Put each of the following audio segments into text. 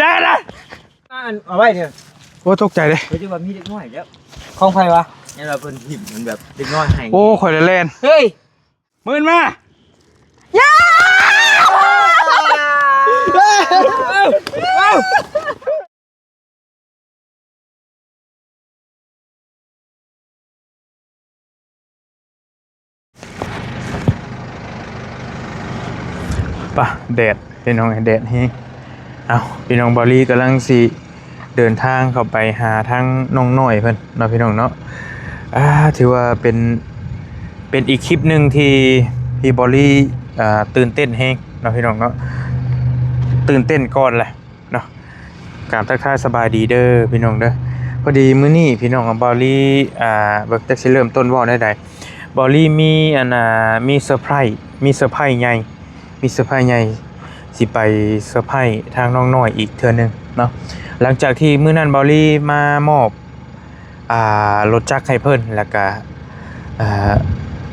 ได้นะเอาไว้เถอะโอ้ตกใจเลยเฮ้ยจะว่ามีเด็กน้อยแล้วของใครวะเนี่ยเราเพิ่นหิมมันแบบเด็กน้อยให้โอ้ข่อยเล่นเฮ้ยมืนมาย่าป่ะแดดพี่น้องแดดนี่เอาพี่น้องบอลลี่กำลังสิเดินทางเข้าไปหาทั้งน้องน้อยเพิ่นเนาะพี่น้องเนาะถือว่าเป็นอีกคลิปหนึ่งที่บอลลี่ตื่นเต้นแฮงเนาะพี่น้องเนาะตื่นเต้นก่อนแหละเนาะกราบทักทายสบายดีเด้อพี่น้องเด้อพอดีมื้อนี้พี่น้องกับบอลลี่เบิกจักสิเริ่มต้นว่าได้ใดบอลลี่มีมีเซอร์ไพรส์ใหญ่มีเซอร์ไพรส์ใหญ่สิไปเซอร์ไพรส์ทางน้องน้อยอีกเทื่อนึงเนาะหลังจากที่มื้อนั้นบอลลี่มามอบรถจักรให้เพิ่นแล้วก็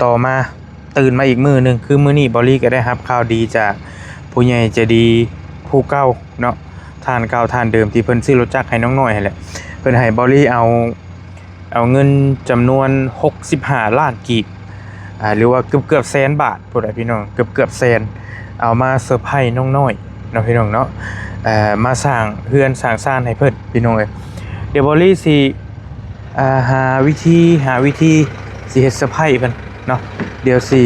ต่อมาตื่นมาอีกมื้อนึงคือมื้อนี้บอลลี่ก็ได้รับข่าวดีจากผู้ใหญ่ใจดีผู้เก่าเนาะท่านเก่าท่านเดิมที่เพิ่นซื้อรถจักรให้น้องน้อยนั่นแหละเพิ่นให้บอลลี่เอาเงินจำนวน65ล้านกีบหรือว่าเกือบแสนบาทพุ่นน่ะพี่น้องเกือบแสนเอามาเซอร์ไพรส์น้องน้อยเนาะพี่น้องเนาะมาสร้างเฮือนสร้างซ่านให้เพิ่นพี่น้องเอ้ยเดี๋ยวบอลลี่สิหาวิธีสิเฮ็ดเซอร์ไพรส์เพิ่นเนาะเดี๋ยวสิ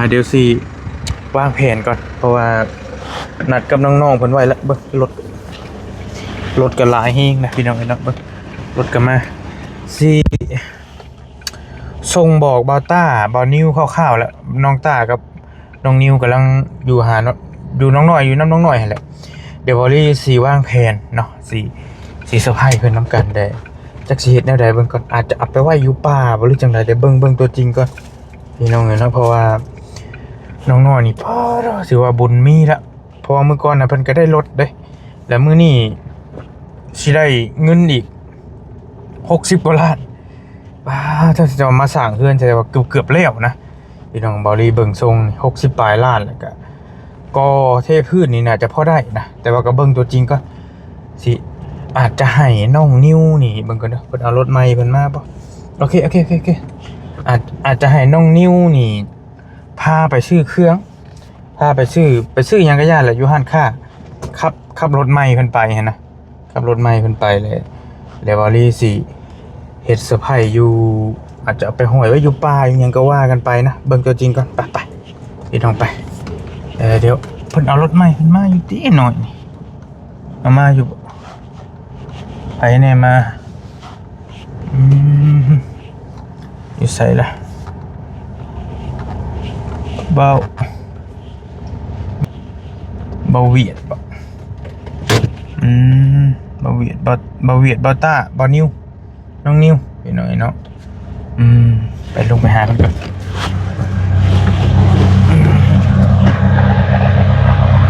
เดี๋ยวสิวางแผนก่อนเพราะว่านัดกับน้องๆเพิ่นไว้แล้วเบิ่งรถก็หลายแฮงนะพี่น้องเอ้ยเนาะเบิ่งรถก็มาสิส่งบอกบาวต้าบาวนิวคร่าวๆแล้วน้องต้ากับน้องนิวกำลังอยู่หาดูน้องน้อยอยู่น้ำน้องน้อยหั่นแหละเดี๋ยวบอลลี่สิวางแผนเนาะสิเซอร์ไพรส์เพิ่นนำกันได้จักสิเฮ็ดแนวใดเบิ่งก่อนอาจจะเอาไปไว้อยู่ป่าบ่หรือจังได๋เดี๋ยวเบิ่งตัวจริงก่อนพี่น้องเอ้ยเนาะเพราะว่าน้องน้อยนี่พอสิว่าบุญมีละเพราะว่ามื้อก่อนน่ะเพิ่นก็ได้รถเด้แล้วมื้อนี้สิได้เงินอีก60กว่าล้านถ้าจะมาสร้างเฮือนจะว่าเกือบแล้วนะพี่น้องบอลลี่เบิ่งทรง60ปลายล้านแล้วก็เทพื้นนี่น่าจะพอได้นะแต่ว่าก็เบิ่งตัวจริงก็สิอาจจะให้น้องนิวนี่เบิ่งก่อนเด้อเพิ่นเอารถใหม่เพิ่นมาบ่โอเคอาจจะให้น้องนิวนี่พาไปซื้อเครื่องพาไปซื้อหยังก็ย่านแหละอยู่ห้านค้าขับรถใหม่เพิ่นไปหั่นนะขับรถใหม่เพิ่นไปเลยแล้วบอลลี่สิเฮ็ดเซอร์ไพรส์อยู่อาจจะเอาไปห้อยไว้อยู่ป่าอย่างก็ว่ากันไปนะเบิ่งตัวจริงก่อนไปพี่น้องไปเดี๋ยวเพิ่นเอารถใหม่เพิ่นมาอยู่ติหน่อยนี่เอามาอยู่ไปแน่มาอยู่ไสล่ะเบาเวียดบ่เบาเวียดบ่ต้าบ่นิวน้องนิวพี่น้อยเนาะไปลงไปหาเพิ่นก่อน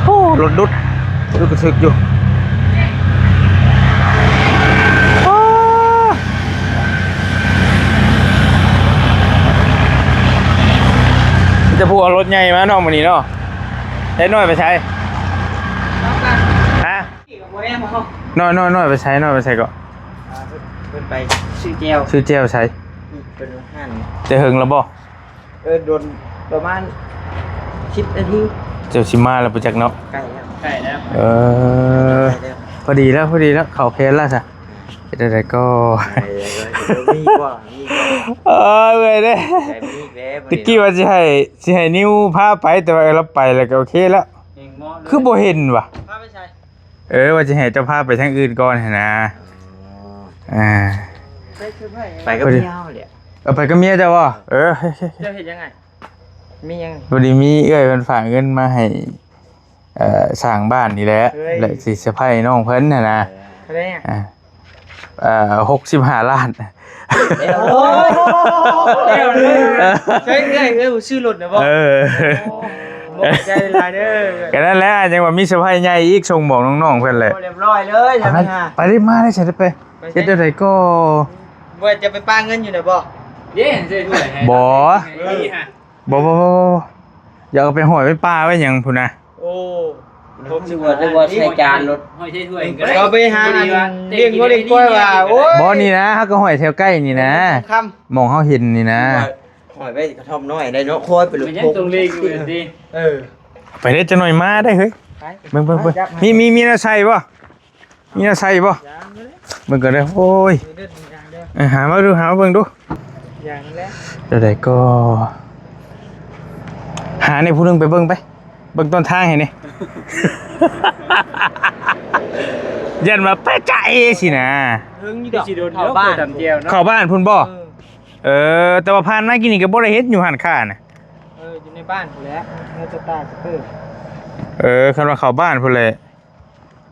โอ้รถดุดกระทึกอยู่จะพูดเอารถใหญ่มาเนาะมื้อนี้เนาะได้น้อยไปใช้ฮะน้อยไปใช้ก่อนเพิ่นไปซื้อแจวใช้เป็นห้านจะหึงแล้วบ่โดนประมาณ10นาทีเจ้าสิมาแล้วไปจักเนาะใกล้แล้วพอดีแล้วเข้าเพลนแล้วซะได้ก็มีบ่เว้ยเด้ตะกี้ว่าสิให้นิ้วพาไปแต่ว่าเราไปแล้วก็โอเคแล้วคือบ่เห็นว่ะพาไปใช่ว่าจะให้เจ้าพาไปทางอื่นก่อนหั่นนะไปกับเมียเลยไปกับเมียเจ้าบ่เจ้าเฮ็ดยังไงมียังพอดีมีเอ้ยเพิ่นฝากเงินมาให้สร้างบ้านนี่แหละและสิเซอร์ไพรส์น้องเพิ่นน่ะนะเท่าไหร่65ล้านโอ้ใช่ชื่อรถนะบ่ใจลายเด้อก็นั่นแหละจังว่ามีเซอร์ไพรส์ใหญ่อีกส่งบอกน้องๆเพิ่นเลยเรียบร้อยเลยใช่มั้ยฮะไปได้มาได้ใช่ไปเฮ็ดได้ก็ว่าจะไปป้าเงินอยู่น่ะบ่เด้เจ้ด้วยบ่อย่าเอาไปห้อยไว้ป้าไว้หยังพุ่นน่ะโอ้ นึกว่าใช้จานรถ ห้อยใช้ถ้วย ก็ไปหาเลี้ยงก็เลี้ยงกล้วยว่าโอ้ย บ่นี่นะเฮาก็ห้อยแถวใกล้นี่นะ ค่ มองเฮาเห็นนี่นะ หอยไปกระท่อมน้อยได้เนาะคอยไปลูก มันยังตรงเลงอยู่ดิ เออ ไปได้จะหน่อยมาได้เฮ้ยเบิ่งมีน่าใส่บ่มีน่าใส่บ่เบิ่งก่อนเด้อโอ้ยหามาดูหามาเบิ่งดู อย่างนั้นแหละ เดี๋ยวใดก็หาในผู้หนึงไปเบิ่งไปเบิ่งต้นทางให้นี่ ยันมาไปใจสินะ ถึงอยู่ดอกเข้าบ้านทำเจียวเนาะ เข้าบ้านพุ่นบ่แต่ว่าผ่านมากินนี่ก็บ่ได้เฮ็ดอยู่หันค่าน่ะ อยู่ในบ้านพุ่นแหล้วเงาจะตาจะเพิ่ม คันว่าเข้าบ้านพุ่นเลย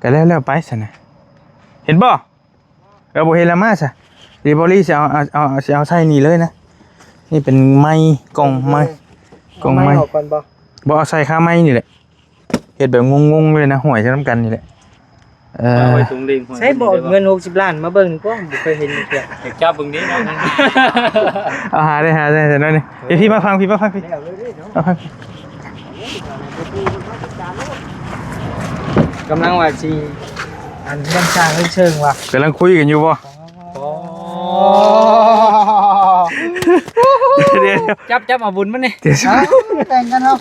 ก็แล้วไปซะนะเห็นบ่บ่เห็นละมาซะเดี๋ยวบริสิเอาใส่นี่เลยนะนี่เป็นไม้กล่องไม้กล่องไม้ ออกก่อนบ่ บ่เอาใส่ค่าไม้นี่แหละเฮ็ดแบบงงๆเลยนะห่วยใช้น้ำกันนี่แหละไว้ตรงเลงใช้บ่เงิน60ล้านมาเบิ่งก็บ่เคยเห็นเที่ยอยากจับเบิ่งนี้เนาะ เอาหาได้แต่น้อยนี่เดี๋ยวพี่มาฟังพี่มาฟังพี่มาฟัง กำลังว่าสิอันเรื่องสร้างเรื่องเชิงว่ะ กำลังคุยกันอยู่บ่เดี๋ยว จับเอาบุญมันนี่ เดี๋ยว แต่งกันเนาะ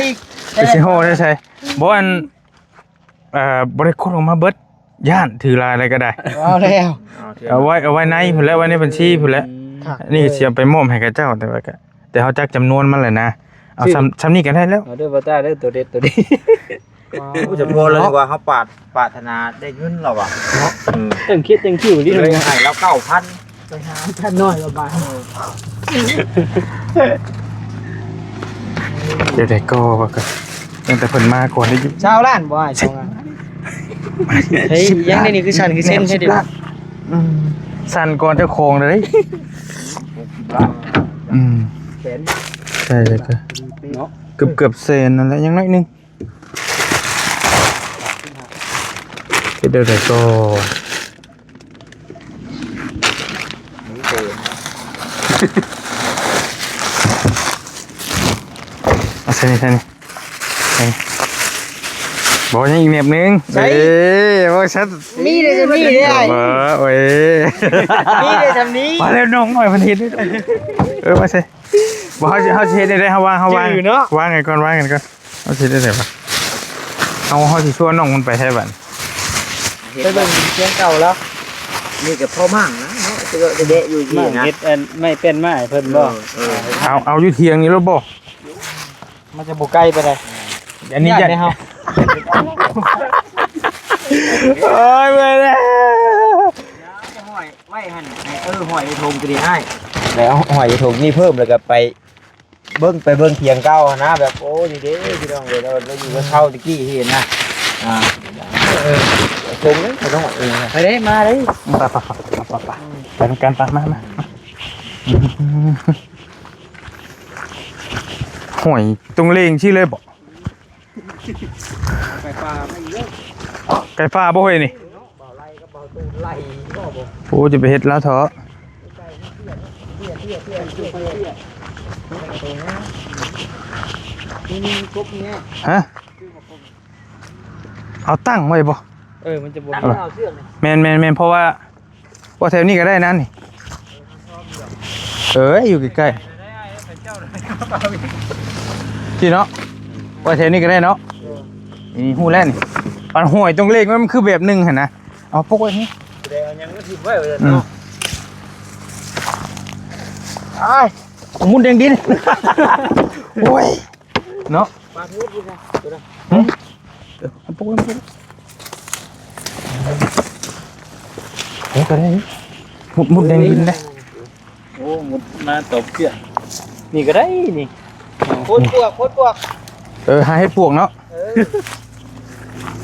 อีก เดี๋ยวสิโหใช่บ่อันบ่ได้คนออกมาเบิดย่านถือลายอะไรก็ได้ เอาแล้ว เอาไว้ในพุ่นแล้วไว้ในบัญชีพุ่นแล้วนี่สิเอาไปมอบให้กับเจ้าแต่ว่าก็แต่เฮาจักจำนวนมันแหละนะเอาซ้ำนี่ก็ได้แล้ว เอาเด้อบ่ตาเด้อตัวเด็ดตัวดี ผู้จะพอเลยว่าเขาปรารถนาได้เงินเราอ่ะเนาะ ตึงคิดตึงคิวนี่ เล เลย ย ให้แล้ว9,000 ไปหาท่านน้อยละบาท เดี๋ยวได้ก็ว่าก็ตั้งแต่เพิ่นมาก่อนได้ ชาวล้านบ่ชาวล้านเฮ้ยยังได้นี่คือฉันคือเส้นใช่ดิ สั่นก่อนเจ้าของเลยใช่เลยก็ เนาะ เกือบเซนนั่นแหละยังน้อยนึงเดี๋ยวได้ก็ใช่นี่บอกยังอีกแบบนึงบอกชัด มีเลยจะมีได้ โอ้ย มีเลยทำนี้ มาแล้วน้องหน่อยพันทิศมาใช่บอกเขาเช็ดได้เขาวางวางไงก่อนเขาเช็ดได้ปะเขาจะชวนน้องมันไปใช่ป่ะ ไปเบิ่งเชียงเก่าแล้ว นี่กับพ่อมั่งนะเนาะจะเดะอยู่ที่ มั่ง นะ เฮ็ดไม่เป็นไม้เพิ่นบ่ เอาอยู่เทียงนี้แล้วบ่ มันจะบ่ใกล้ไปได้ อันนี้ยัด ได้เฮา โอ้ยไปแล้ว หอยไม่หันหอยทงก็ดีให้แล้วหอยทงนี่เพิ่มแล้วก็ไปเบิ่งเพียงเก้านะแบบโอ้ดีเด้พี่น้องเลยเราอยู่กับเข้าตะกี้เห็นนะทงเลยไม่ต้อง ไปเด้มาเด้ ไปกันปะมาห่วยตรงเลงชื่อเลยบ่ ไปปลาไม่เยอะ ไก่ฟ้าบ่เฮ้ยนี่ เบาไล่ก็เบาตูนไล่ก็บ่ โอ้จะไปเฮ็ดแล้วเถอะฮะเอาตั้งไว้บ่ มันจะบ่ เอาเชือกเลย แมนเพราะว่าแถวนี้ก็ได้นั่นนี่อยู่ใกล้ๆที่เนาะว่าแถวนี้ก็ได้เนาะนี่หูแล่นปันห่วยตรงเลขมันคือแบบนึงหั่นนะเอาปกไว้นี่ เดี๋ยวยังก็ทิ้งไว้เนาะ มุดแดงดินโอ้ยเนาะ ปลาทูดอยู่นะตัวนั้น เอาปกไว้ก็ได้มุดแดงดินได้ โอ้หมดมาตบเกี่ยนี่ก็ได้นี่โคตรปวก หาให้ปวกเนาะ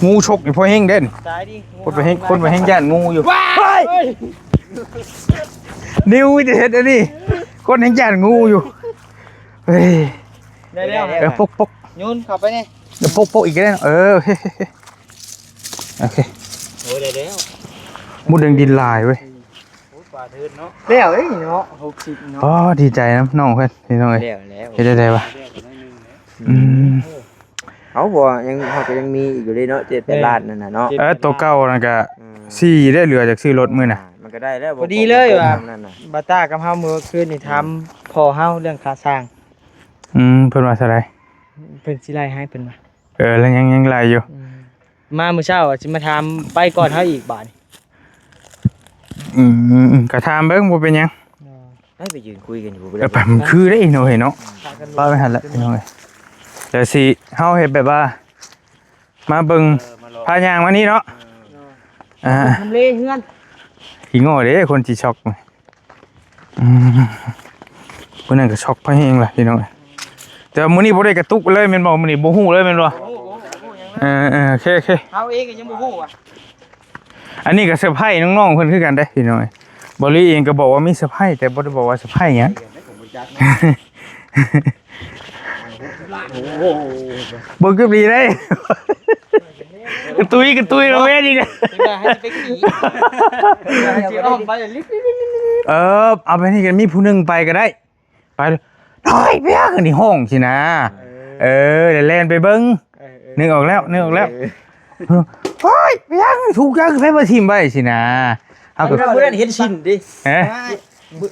งูฉกนี่พอแห้งเด่น ตายดิ คนไปแห้งย่านงูอยู่นิ้วจะเห็ดอันนี้คนแห้งย่านงูอยู่เฮ้ย ได้แล้ว ปก ยุนเข้าไปนี่ เดี๋ยวปกอีกได้โอเค โอ้ได้แล้ว มุดแดงดินลายเว้ย โอ้ปลาทูดเนาะแล้วเนาะ60เนาะ อ๋อดีใจนะน้องเพื่อนนี่น้องเอ้ย แล้ว เฮ็ดได้ปะ เอาบ่ยังเฮาก็ยังมีอีกอยู่เลยเนาะ7-8ล้านนั่นน่ะเนาะ ตัวเก่านั่นก็สี่ได้เหลือจากซื้อรถมื้อน่ะ มันก็ได้แล้ว พอดีเลยว่ะ นั่นน่ะ บาต้ากับเฮามื้อคืนนี่ทำพอเฮาเรื่องค่าสร้าง เพิ่นว่าเท่าไหร่ เพิ่นสิไล่ให้เพิ่นว่า แล้วยังไล่อยู่ มามื้อเช้าสิมาทำไปก่อนเฮาอีกบาดนี่ ก็ถามเบิ่งบ่เป็นหยัง ไปยืนคุยกันอยู่ ไปมันคือได้เนาะเนาะป้าไปหันละพี่น้องเอ้ยเดี๋ยวสิเฮาเฮ็ดแบบว่า มาเบิ่งพายางมานี่เนาะ ทำเลเฮือน ขี้โง่เด้คนสิช็อกคนนั้นก็ช็อกไปเองล่ะพี่น้องเอ้ยแต่มื้อนี้บ่ได้กระตุกเลยแม่นบ่มื้อนี้บ่ฮู้เลยแม่นบ่โอเค เฮาเองก็ยังบ่ฮู้ว่ะ อันนี้ก็เซอร์ไพรส์น้องๆเพิ่นคือกันเด้พี่น้องเอ้ยบอลลี่เองก็บอกว่ามีเซอร์ไพรส์แต่บ่ได้บอกว่าเซอร์ไพรส์หยัง บ่เกือบดีได้กระตุยเราแม่นี่ ให้ไปขี่สิอ้อมไปลิฟต์ เอาไปนี่กันมีผู้หนึงไปก็ได้ไปน้อยเพียกันที่ห้องสินะเดี๋ยวแล่นไปเบิ่งนึกออกแล้วโอ้ยเพียงถูกจังไปบ่ทิ่มไว้สินะเฮาก็ มื้อนั้นเห็นชิ้นดิ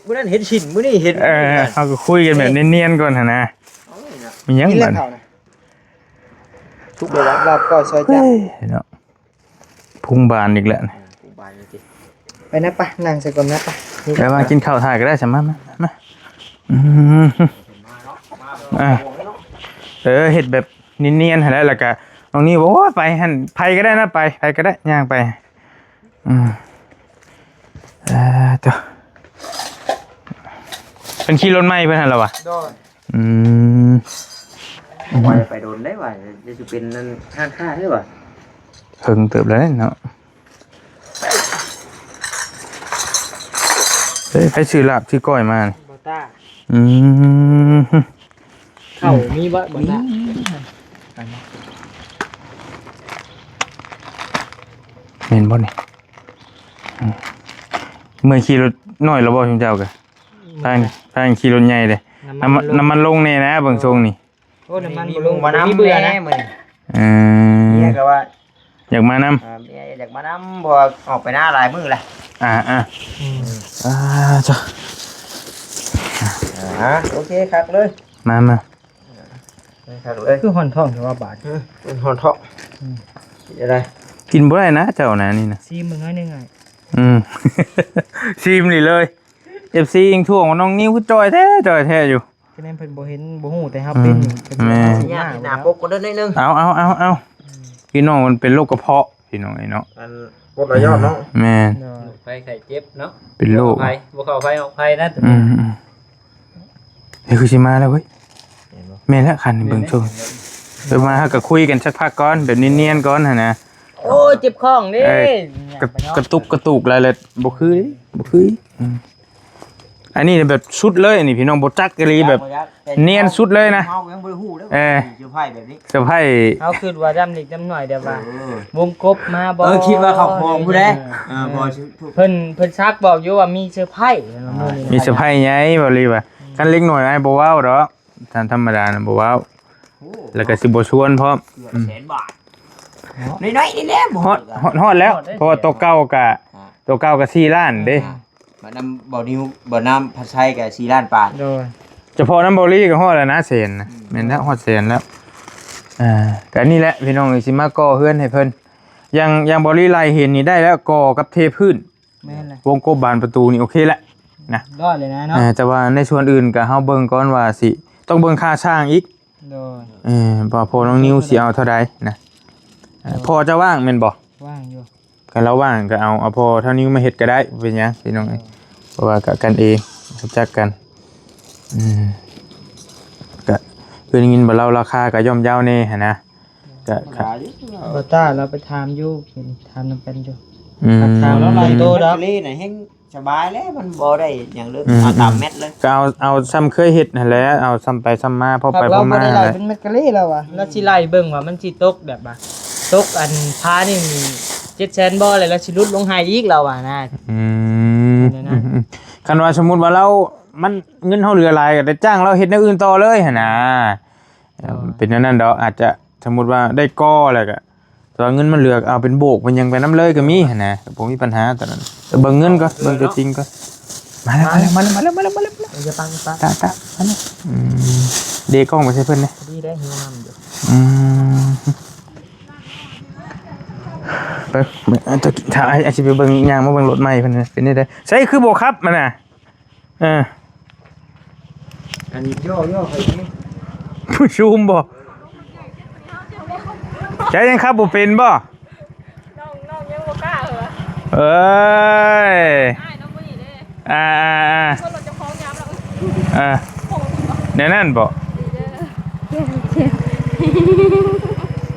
มื้อนั้นเห็นชิ้นมื้อนี้เห็น เฮาก็คุยกันแบบเนียนๆก่อนหั่นนะมีหยังบัด ทุกเดือนรับก็ซอยจ้า เนาะพุ่งบานอีกแล้ว ไปนะปะนั่งใส่ก่อนนะปะ แล้วมากินข้าวถ่ายก็ได้ใช่ไหมมาเห็ดแบบเนียนๆหั่นแหละแล้วก็น้องนี่บอกว่าไปหั่นไปก็ได้นะไปก็ได้ย่างไปตัวเป็นขี่รถไหม้เพื่อนหั่นเหรอวะไปโดนได้ว่าจะสิเป็นนั่นห้างค่าได้ว่า เพิ่งเติบแล้วเนาะใครซื้อลาบซื้อก้อยมา บอต้า เข้า มีบ่บอต้า เห็นบ่นี่เมื่อขี่รถน้อยแล้วบ่ชุมเจ้ากันทางขี่รถใหญ่เลยน้ำมันลงแน่นะเบิ่งทรงนี่ โอ้น้ำมันบ่ลงมีเบื่อนะมื้อนี้ เนี่ยก็ว่า อยากมาน อยากมานำบ่ออกไปหน้าหลายมื้อแหละ จ้ะ โอเคครับเลย มาครับเลย คือห่อนท้องแต่ว่าบาด เป็นหอนเถาะอะไร กินบ่ได้นะเจ้านะนี่นะ ซีมึงน้อยนึงไง ซีมนี่เลยFC ยิงท่วงน้องนิ้วจอยแท้อยู่ คะแนนเพิ่นบ่เห็นบ่ฮู้แต่เฮาเป็น ญาติหน้าปกก็ได้นิดนึง เอาพี่น้องมันเป็นโรคกระเพาะพี่น้องไอ้เนาะ อันปวดระยอดเนาะ แม่ ไผไข้เจ็บเนาะ เป็นโรค บ่เข้าไผออกไผนะ นี่คือสิมาแล้วเว้ยแม่นแล้วคันเบิ่งชมเดี๋ยวมาก็คุยกันสักพักก่อนแบบเนียนๆก่อนหั่นนะ โอ้เจ็บข้องเด้ กระตุกอะไรเลยบ่คืออันนี้แบบสุดเลยนี่พี่น้องบ่จักกะลีแบบเนียนสุดเลยนะ เฮายังบ่ได้ฮู้เด้อเสื้อผ้าแบบนี้ เซอร์ไพรส์ เฮาคิดว่าดำนิดดำหน่อยเดี๋ยวว่าวงกบมาบ่ คิดว่าเขาพองผู้ใดบ่ เพิ่นซักบอกอยู่ว่ามีเซอร์ไพรส์ มีเซอร์ไพรส์ใหญ่บ่ลีว่าคันเล็กน้อยอ้ายบ่ว้าวดอกท่านธรรมดาน่ะบ่ว้าวแล้วก็สิบ่ชวนพร้อม 100,000 บาทน้อยๆนี่แหละบ่ ฮอดแล้วเพราะว่าตัวเก่าก็4ล้านเด้ มานำบ่นิวบ่น้ำผัดไทยกับ4ล้านบาท โดย เฉพาะน้ำบ่ลีก็ฮอดแล้วนะแสนนะแม่นแล้วฮอดแสนแล้วก็นี่แหละพี่น้องสิมาก่อเฮือนให้เพิ่นยังบ่ลีไล่เห็นนี่ได้แล้วก่อกับเทพื้น แม่นแหละ วงกบบานประตูนี่โอเคแล้วนะ รอดเลยนะเนาะ แต่ว่าในส่วนอื่นก็เฮาเบิ่งก่อนว่าสิต้องเบิ่งค่าสร้างอีก โดย พอน้องนิวสิเอาเท่าใดนะพอจะว่างแม่นบ่ ว่างอยู่ ก็เราว่างก็เอาพอเท่านิ้วมาเฮ็ดก็ได้เป็นหยังพี่น้องเอ้ยเพราะว่ากันเองรู้จักกันก็คือได้ยินบ่เราราคาก็ย่อมเยาว์แน่หั่นนะก็ บอต้าเราไปถามอยู่ถามนำกันอยู่ ถามแล้วโตดอกนี่น่ะแฮงสบายแล้วมันบ่ได้หยังเลยเอาตามเม็ดเลย ก็เอาซ้ำเคยเฮ็ดนั่นแหละเอาซ้ำไปซ้ำมาพอไปพ เรา อ บ่ มา ได้ไล่เป็นเม็ดกะลีแล้วอ่ะแล้วสิไล่เบิ่งว่ามันสิตกแบบว่าตกอันพานี่มี700,000บ่เลยแล้วสิลุดลงให้อีกแล้วอ่ะนะ คันว่าสมมุติว่ามันเงินเฮาเหลือหลายก็ได้จ้างเราเฮ็ดแนวอื่นต่อเลยหั่นน่ะเป็นนั่นดอกอาจจะ สมมุติว่าได้ก้อแล้วก็ตัวเงินมันเหลือเอาเป็นโบกมันยังไปน้ำเลยก็มีหั่นนะผมมีปัญหาตอนนั้นเบิ่งเงินก่อนเบิ่งตัวจริงก่อนมาแล้วอย่าปังปัง ตามาแล้วเดกล้องไปใช้เพิ่นนะ ดีได้หิวน้ำอยู่ ไปจะถ่ายอาชีพไปเบิ่งยางมาเบิ่งรถใหม่เพิ่นเป็นนี่ได้ใช่คือโบครับมันน่ะอันนี้ย่อไปนี่ ผู้ชูมบ่ใจยังครับบ่เป็นบ่น้องยังบ่กล้าเหรอเอ้ย อ้ายน้องบ่นี่เด้ คนรถจะพร้อมยามแล้วแน่นั่นบ่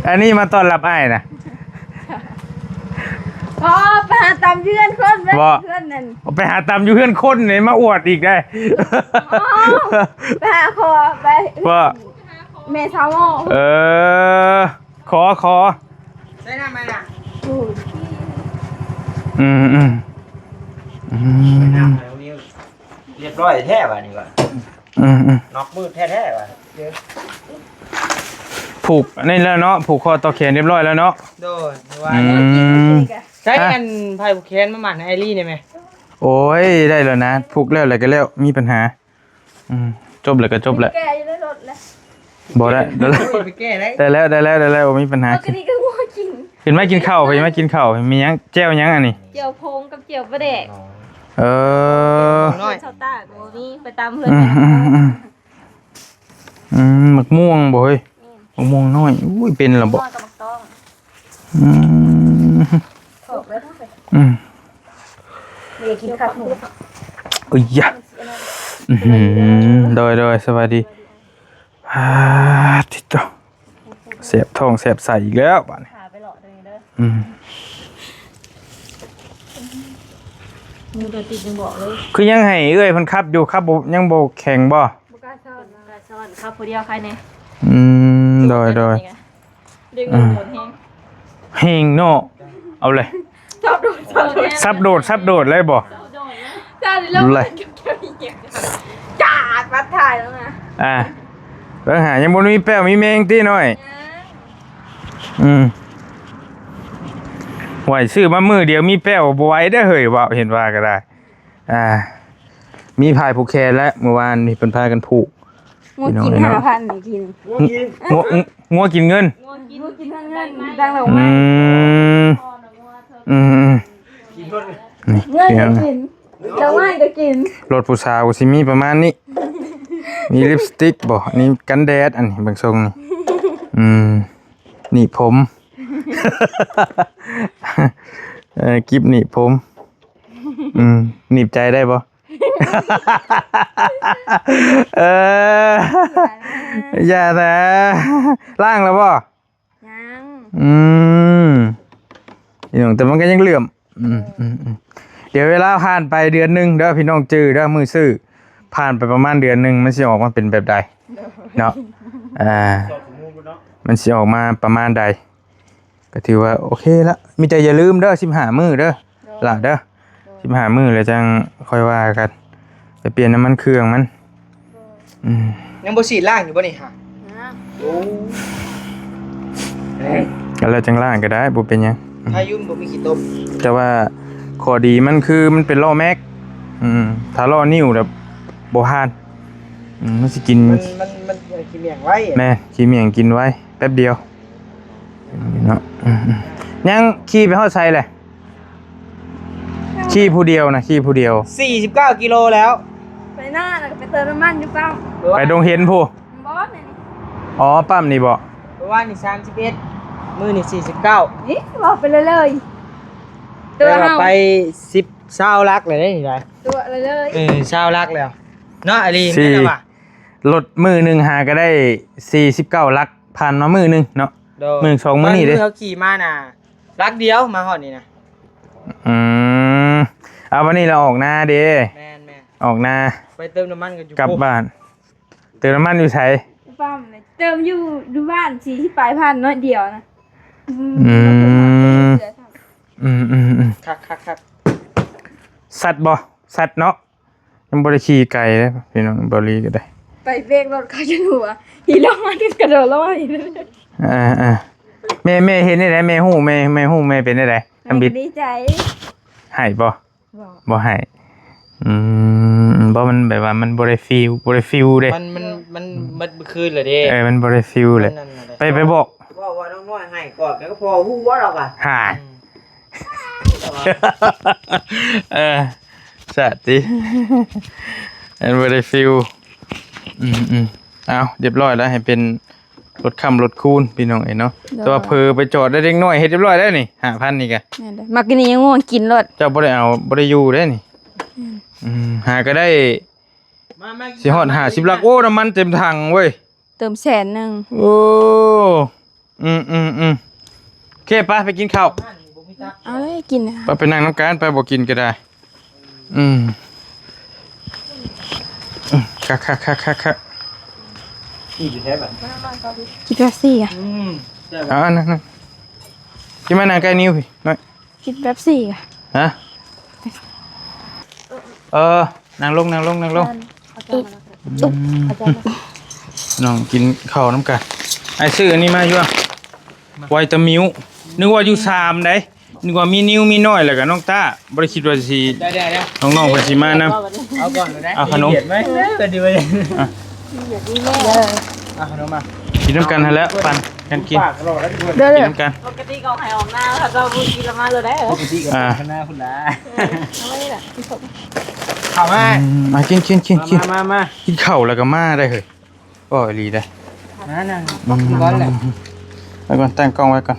อันนี้มาต้อนรับอ้ายนะ พอไปหาตามเพื่อนคนเพื่อนนั่น ไปหาตามอยู่เพื่อนคนนี่มาอวดอีกได้ ไปหาคอไป ว่า แม่สาวโม ขอ ใส่น้ำไหมล่ะ น้ำแล้วนี่เรียบร้อยแท้ป่ะนี่ว่ะน็อกมือแท้ป่ะ ผูกนี่แล้วเนาะผูกคอต่อแขนเรียบร้อยแล้วเนาะ โดนว่า ใช่ ใช้กันไพ่ผูกแขนมาหมั่นไอรี่ได้ไหม โอ้ยได้แล้วนะผูกแล้วอะไรก็แล้วมีปัญหาจบเลยก็จบแหละ แกอยู่ในรถแล้ว บอกได้ได้แล้ว ไปแก้ได้ ได้แล้วมีปัญหา ปกติก็งัวกิน เห็นไหมกินข้าวเห็นไหมกินข้าวมียังแจ้วยังอันนี้ เจียวพงกับเจียวปลาแดก น้อย ชาวตาโมนี่ไปตามเพื่อน หมักม่วงบ่เฮ้ยหมักม่วงน้อยอุ้ยเป็นหรอบ่ กับมักต้องถกเลยทั้งไปเดี๋ยวกินข้าวหมู อุ้ยยะโดยสวัสดีทิศต่อเสียบท้องเสียบใส่อีกแล้วบ้านนี้ ขาไปหล่อตรงนี้เด้อมือตัวติดยังบอกเลย คือยังให้เอ้ยเพิ่นขับอยู่ครับบ่ยังบ่แข็งบ่ บุกาซ่อนครับผู้เดียวใครเนี่ย โดย ดึงโดนแห้ง เฮงเนาะเอาเลย ซับโดดเลยบ่ จ้าแล้วจ่าปัดถ่ายแล้วนะ เบิ่งหายังบ่มีแป้วมีแมงติหน่อยไหวซื้อมามื้อเดียวมีแป้วบ่ไหวเด้อเฮ้ยว่าเห็นว่าก็ได้มีพายผูกแขนแล้วเมื่อวานนี่เพิ่นพากันผูก งัวกิน5,000นี่กิน งัวกินเงิน งัวกินทั้งเงินดังแล้วไงเงินก็กินแล้วไม้ก็กิน รถผู้สาวสิมีประมาณนี้มีลิปสติกบ่นี่กันแดดอันนี้บางทรงนี่นี่ผมกิบนี่ผมหนีบใจได้บ่อย่านะล่างแล้วบ่ยังแต่มันก็ยังเหลื่อมเดี๋ยวเวลาผ่านไปเดือนหนึ่งเด้อพี่น้องจื้อเด้อมือซื่อผ่านไปประมาณเดือนหนึ่งมันสิออกมาเป็นแบบใดเนาะมันสิออกมาประมาณใดก็ถือว่าโอเคละมีแต่อย่าลืมเด้อ15มื้อเด้อล่ะเด้อ15มื้อแล้วจังค่อยว่ากันไปเปลี่ยนน้ำมันเครื่องมันยังบ่สีล่างอยู่บ่นี่ฮะโอ้ก็แล้วจังล่างก็ได้บ่เป็นหยัง ถ้ายุ่มบ่มีขี้ต้ม แต่ว่าข้อดีมันคือมันเป็นล้อแม็กถ้าล้อนิ้วแบบบ่ผ่านมันสิกินมันขี้เมียงไว้แม่ขี้เมียงกินไว้แป๊บเดียวเนาะยังขี่ไปฮอดไสแหละขี่ผู้เดียวนะขี่ผู้เดียว49กิโลแล้วไปหน้าแล้วก็ไปเติมน้ำมันอยู่ปั๊มไปดงเห็นผู้บอสนี่ อ๋อปั๊มนี่บ่เพราะว่านี่31มื้อนี่49นี่บอกไปเลยตัวเฮาไป10 20ลักเลยได้นี่ได้ตัวเลย20ลักแล้วเนาะอลีแม่นว่ะ รถมือหนึ่งหาก็ได้49ลักผ่านมามือหนึ่งเนาะมือ2มื้อนี่เด้เขาขี่มาน่ะลักเดียวมาฮอดนี่นะเอาวันนี้เราออกหน้าเด้แม่นออกหน้าไปเติมน้ำมันกันอยู่กลับบ้านเติมน้ำมันอยู่ไสปั๊มเติมอยู่บ้าน40ปลายพันน้อยเดียวนะคักสัตว์บ่สัตว์เนาะยังบ่ได้ขี่ไกลเลยพี่น้องบ่รีก็ได้ไปเบรกรถเขาจะหัวอีลงมาที่กระโดดลงมาอีก แม่เห็นได้ไดแม่ฮู้แม่ฮู้แม่เป็นได้ไดทำบิด ดีใจ ให้บ่ บอก บ่ให้บ่มันแบบว่ามันบ่ได้ฟีลเด้ มันมัดคืนเลยเด้ มันบ่ได้ฟีลเลยไปบอก ว่าน้องน้อยให้กอดก็พอฮู้ว่าดอกอ่ะ หาสะติมันบ่ได้ฟีลเอาเรียบร้อยแล้วให้เป็นรถค่ำรถคูณพี่น้องเนาะแต่ว่าเพอไปจอดได้เล็กน้อยเฮ็ดเรียบร้อยแล้วนี่ 5,000 นี่กะ มากินนี่ยังง่วงกินรถ เจ้าบ่ได้เอาบ่ได้อยู่เด้นี่หาก็ได้สิฮอด50ลักโอ้น้ำมันเต็มถังเว้ย เติม100,000 โอ้โอเคไปกินข้าว เอาเลยกินนะ ไปนั่งน้ำการไปบอกกินก็ได้ค่ะ นี่อยู่แท้บัด กินแบบซี่อ่ะ นั่งกินมานั่งใกล้นิ้วพี่น้อย กินแบบซี่อ่ะ ฮะนั่งลงน้องกินข้าวน้ำกันไอ้ซื้ออันนี้มาอยู่ไวตามิวนึกว่าอยู่3ได้นึกว่ามีนิ้วมีน้อยแล้วก็น้องต้าบ่ได้คิดว่าสิ ได้ น้องๆเพิ่นสิมานํ เอาก่อนเลยนะ เอาขนม เห็นไหมก็ดีไปเลยเอาขนมมา กินน้ำกันให้แล้วปั่นกันกิน ปากรอแล้วทุกคน เด้อ กินน้ำกัน ปกติก็ให้ออกหน้าค่ะเราพูดกินละมาเลยได้เหรอ ปกติกับคณะคุณดา เอาไว้นี่แหละ เข้ามา มากินกิน มา กินข้าวแล้วก็มาได้เฮ้ยก็อีหลีได้ นั่งก้อนแหละ ไว้ก่อนตั้งกล้องไว้ก่อน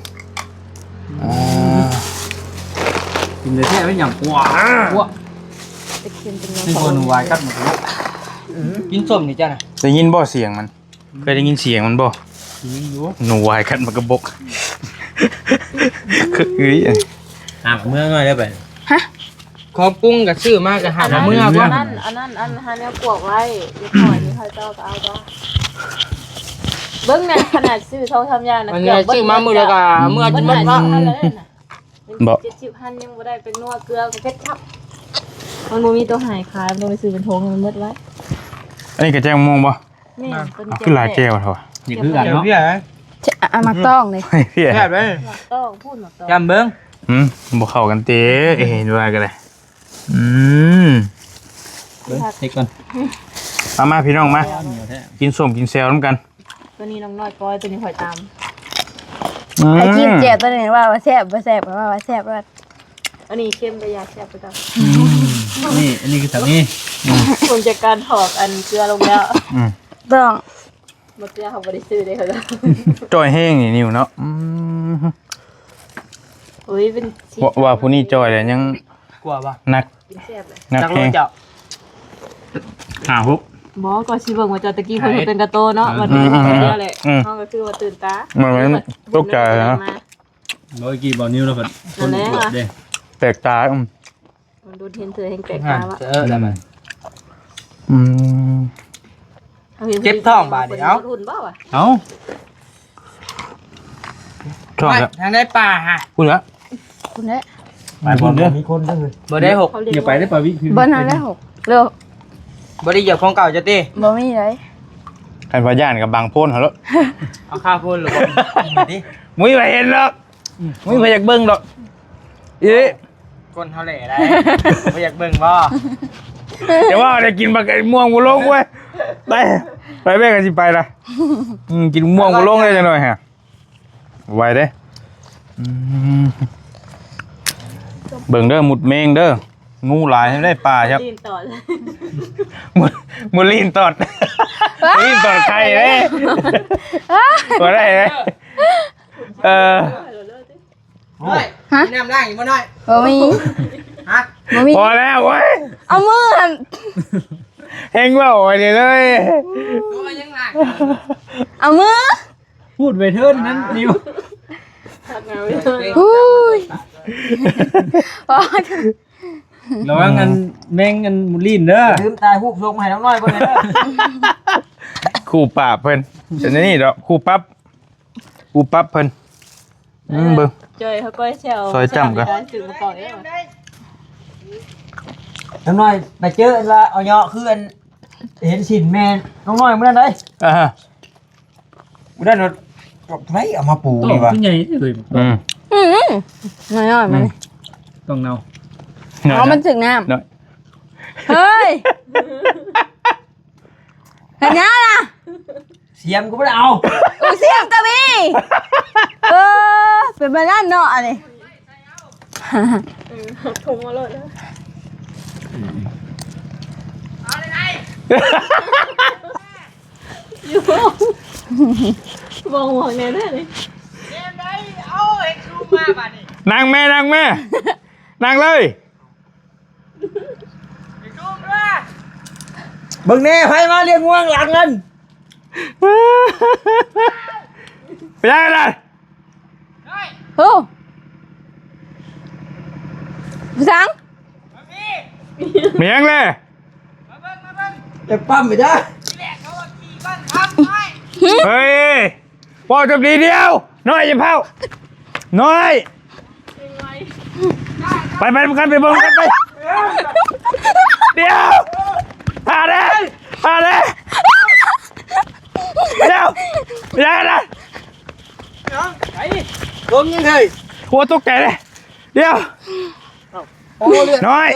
กินเลยแท้ไม่หยั่งกว่า นี่คนวายกัดหมดแล้วกินส้มนี่จ้ะนะ ได้ยินบ่เสียงมันเคยได้ยินเสียงมันบ่หนูวายคันมันกระบกคือ เมื่อไงได้ไป ขอปรุงกับชื่อมากกับหาเมื่อ อัน ก่อน นั้นฮาเนี่ยกวกไว้เดี๋ยวก่อนนี่เขาเจ้าก็เอาก็เบิ้งเนี่ยขนาดซื้อเขาทำยานะ อันนี้ชื่อมามือแล้วก็เมื่อ มั จะ น มั หาน ว่า 70,000เลยนะ70,000ยังบ่ได้เป็นนัวเกลือกับเพชรครับมันบ่มีตัวหายคายมันต้องไปซื้อเป็นทงมันหมดไว้ อันนี้กระแจงม่วงบ่ นี่ คือหลายแก้วเถอะ นี่คือกัน เดี๋ยว เนาะ พี่อ่ะ เอามาต้องเลย พี่ แซ่บเลย ต้องพูดหมดต้อง จำเบิ้ง บ่เข้ากันเต้เห็นว่ากันเลยเช็คก่อน มาพี่น้องมากินส้มกินแซวน้ำกัน ตัวนี้น้องน้อยก้อยตัวนี้หอยตาม ไอ้กินเจ็บตัวนึงว่าแซ่บบ่แซ่บว่าแซ่บว่า อันนี้เข้มไปยาแซ่บไปตาม นี่อันนี้คือสามี ผมจากการถอกอันเกลือลงแล้ว ต้อง หมดเกลือเขาบ่ได้ซื้อเลยเขาจะ จ้อยแห้งนี่นิ้วเนาะ อุ้ยเป็น ว่าผู้นี้จ้อยแล้วยัง กลัวป่ะ นัก เป็นแซ่บเลย นัก จัง แห้ง เจ้า ปุ๊บ หมอก็สิเบิ่งว่าเจ้าตะกี้เพิ่นเป็นกระโตเนาะวันนี้เดียวแหละเฮาก็คือว่าตื่นตา มันตกใจนะ ร้อยกี่บอลนิ้วแล้วเพิ่นคนกดเด้ แตกตามันดูเห็นเธอเห็นแปลกตาว่า ได้ไหม เจ็บท้องบาดเดียว หุ่นบ่วะ เอ้า ชอบครับ ทางได้ป่าฮะ พูดแล้ว คุณเด้อ ไปบอลมีคนได้เลย บ่ได้หก อย่าไปได้ป่าวิคือ บ่นานแล้ว6เร็ว บ่ได้เหยียบของเก่าจะตี บ่มีเลย กันพยานกับบางโพ่นเหรอ เอาข้าวพ่นหรือบ่ดิ มุ้ยไปเห็นหรอกมุ้ยไปอยากเบิ้งหรอกอี ก้นเท่าแหล่ได้บ่อยากเบิ่งบ่ เดี๋ยวว่าจะกินบักไอ้ม่วงกูลงเว้ยไปแม่กันสิไปละกินม่วงกูลงเลยจังหน่อยฮะไวเด้เบิ่งเด้อหมุดเมงเด้องูหลายได้ป่าครับ ตีนต่อเลย มุดลีนตอดลีนตอดไข่เด้ตัวได้ไหม เฮ้ยน้ำล่างอยู่บ่น้อย บ่มี ฮะ บ่มี พอแล้วเว้ย เอามือหั่น เฮงว่าโอ้ยเลย ก็ยังล่าง เอามือ พูดไปเถิดนั้นนิ้ว ทักงานไว้เลย อุ้ยบ่ ระวังกันแม่งกันมุลีนเด้อ ลืมตายฮูบลงให้น้องน้อยบ่ได้เด้อ คู่ป่าเพิ่นแต่นี่ดอกคู่ปั๊บเพิ่นเบิ่ง จอยเขาก็แซว ซอยจ้ำกะ ถึงมาต่อเด้อ น้องน้อยไปเจอละเอาเหาะคืออันเห็นสินแม่น้องน้อยมื้อนั้นเด้ อ่า มื้อนั้น ใครเอามาปู ต้ นี่ อง วะ ขึ้นใหญ่เลย น้อยๆมัน ต้องเนา อ๋อมันถึงน้ำเฮ้ยเห็นยังล่ะ เสียมกูไม่ได้เอา อูเสียมกะมีเป็นไปนั่นเนาะอันนี้ ถุงมาเลยนะอยู่มองแน่เลย นั่งแม่นั่งเลย เบิ่งแน่ไผมาเรียกง่วงหลังนั่น ไปยังไง โอ้สัง เมียงเลย จะปั๊มไม่ได้ เฮ้ยพ่อจบดีเดียวน้อยอย่าเผาน้อยไปกันไปเบิ่งกันไปเดี๋ยวหาเลยเดี๋ยวยังไงนะ ลงยังไง หัวตกใจเลยเดี๋ยว โอ้เลือด น้อย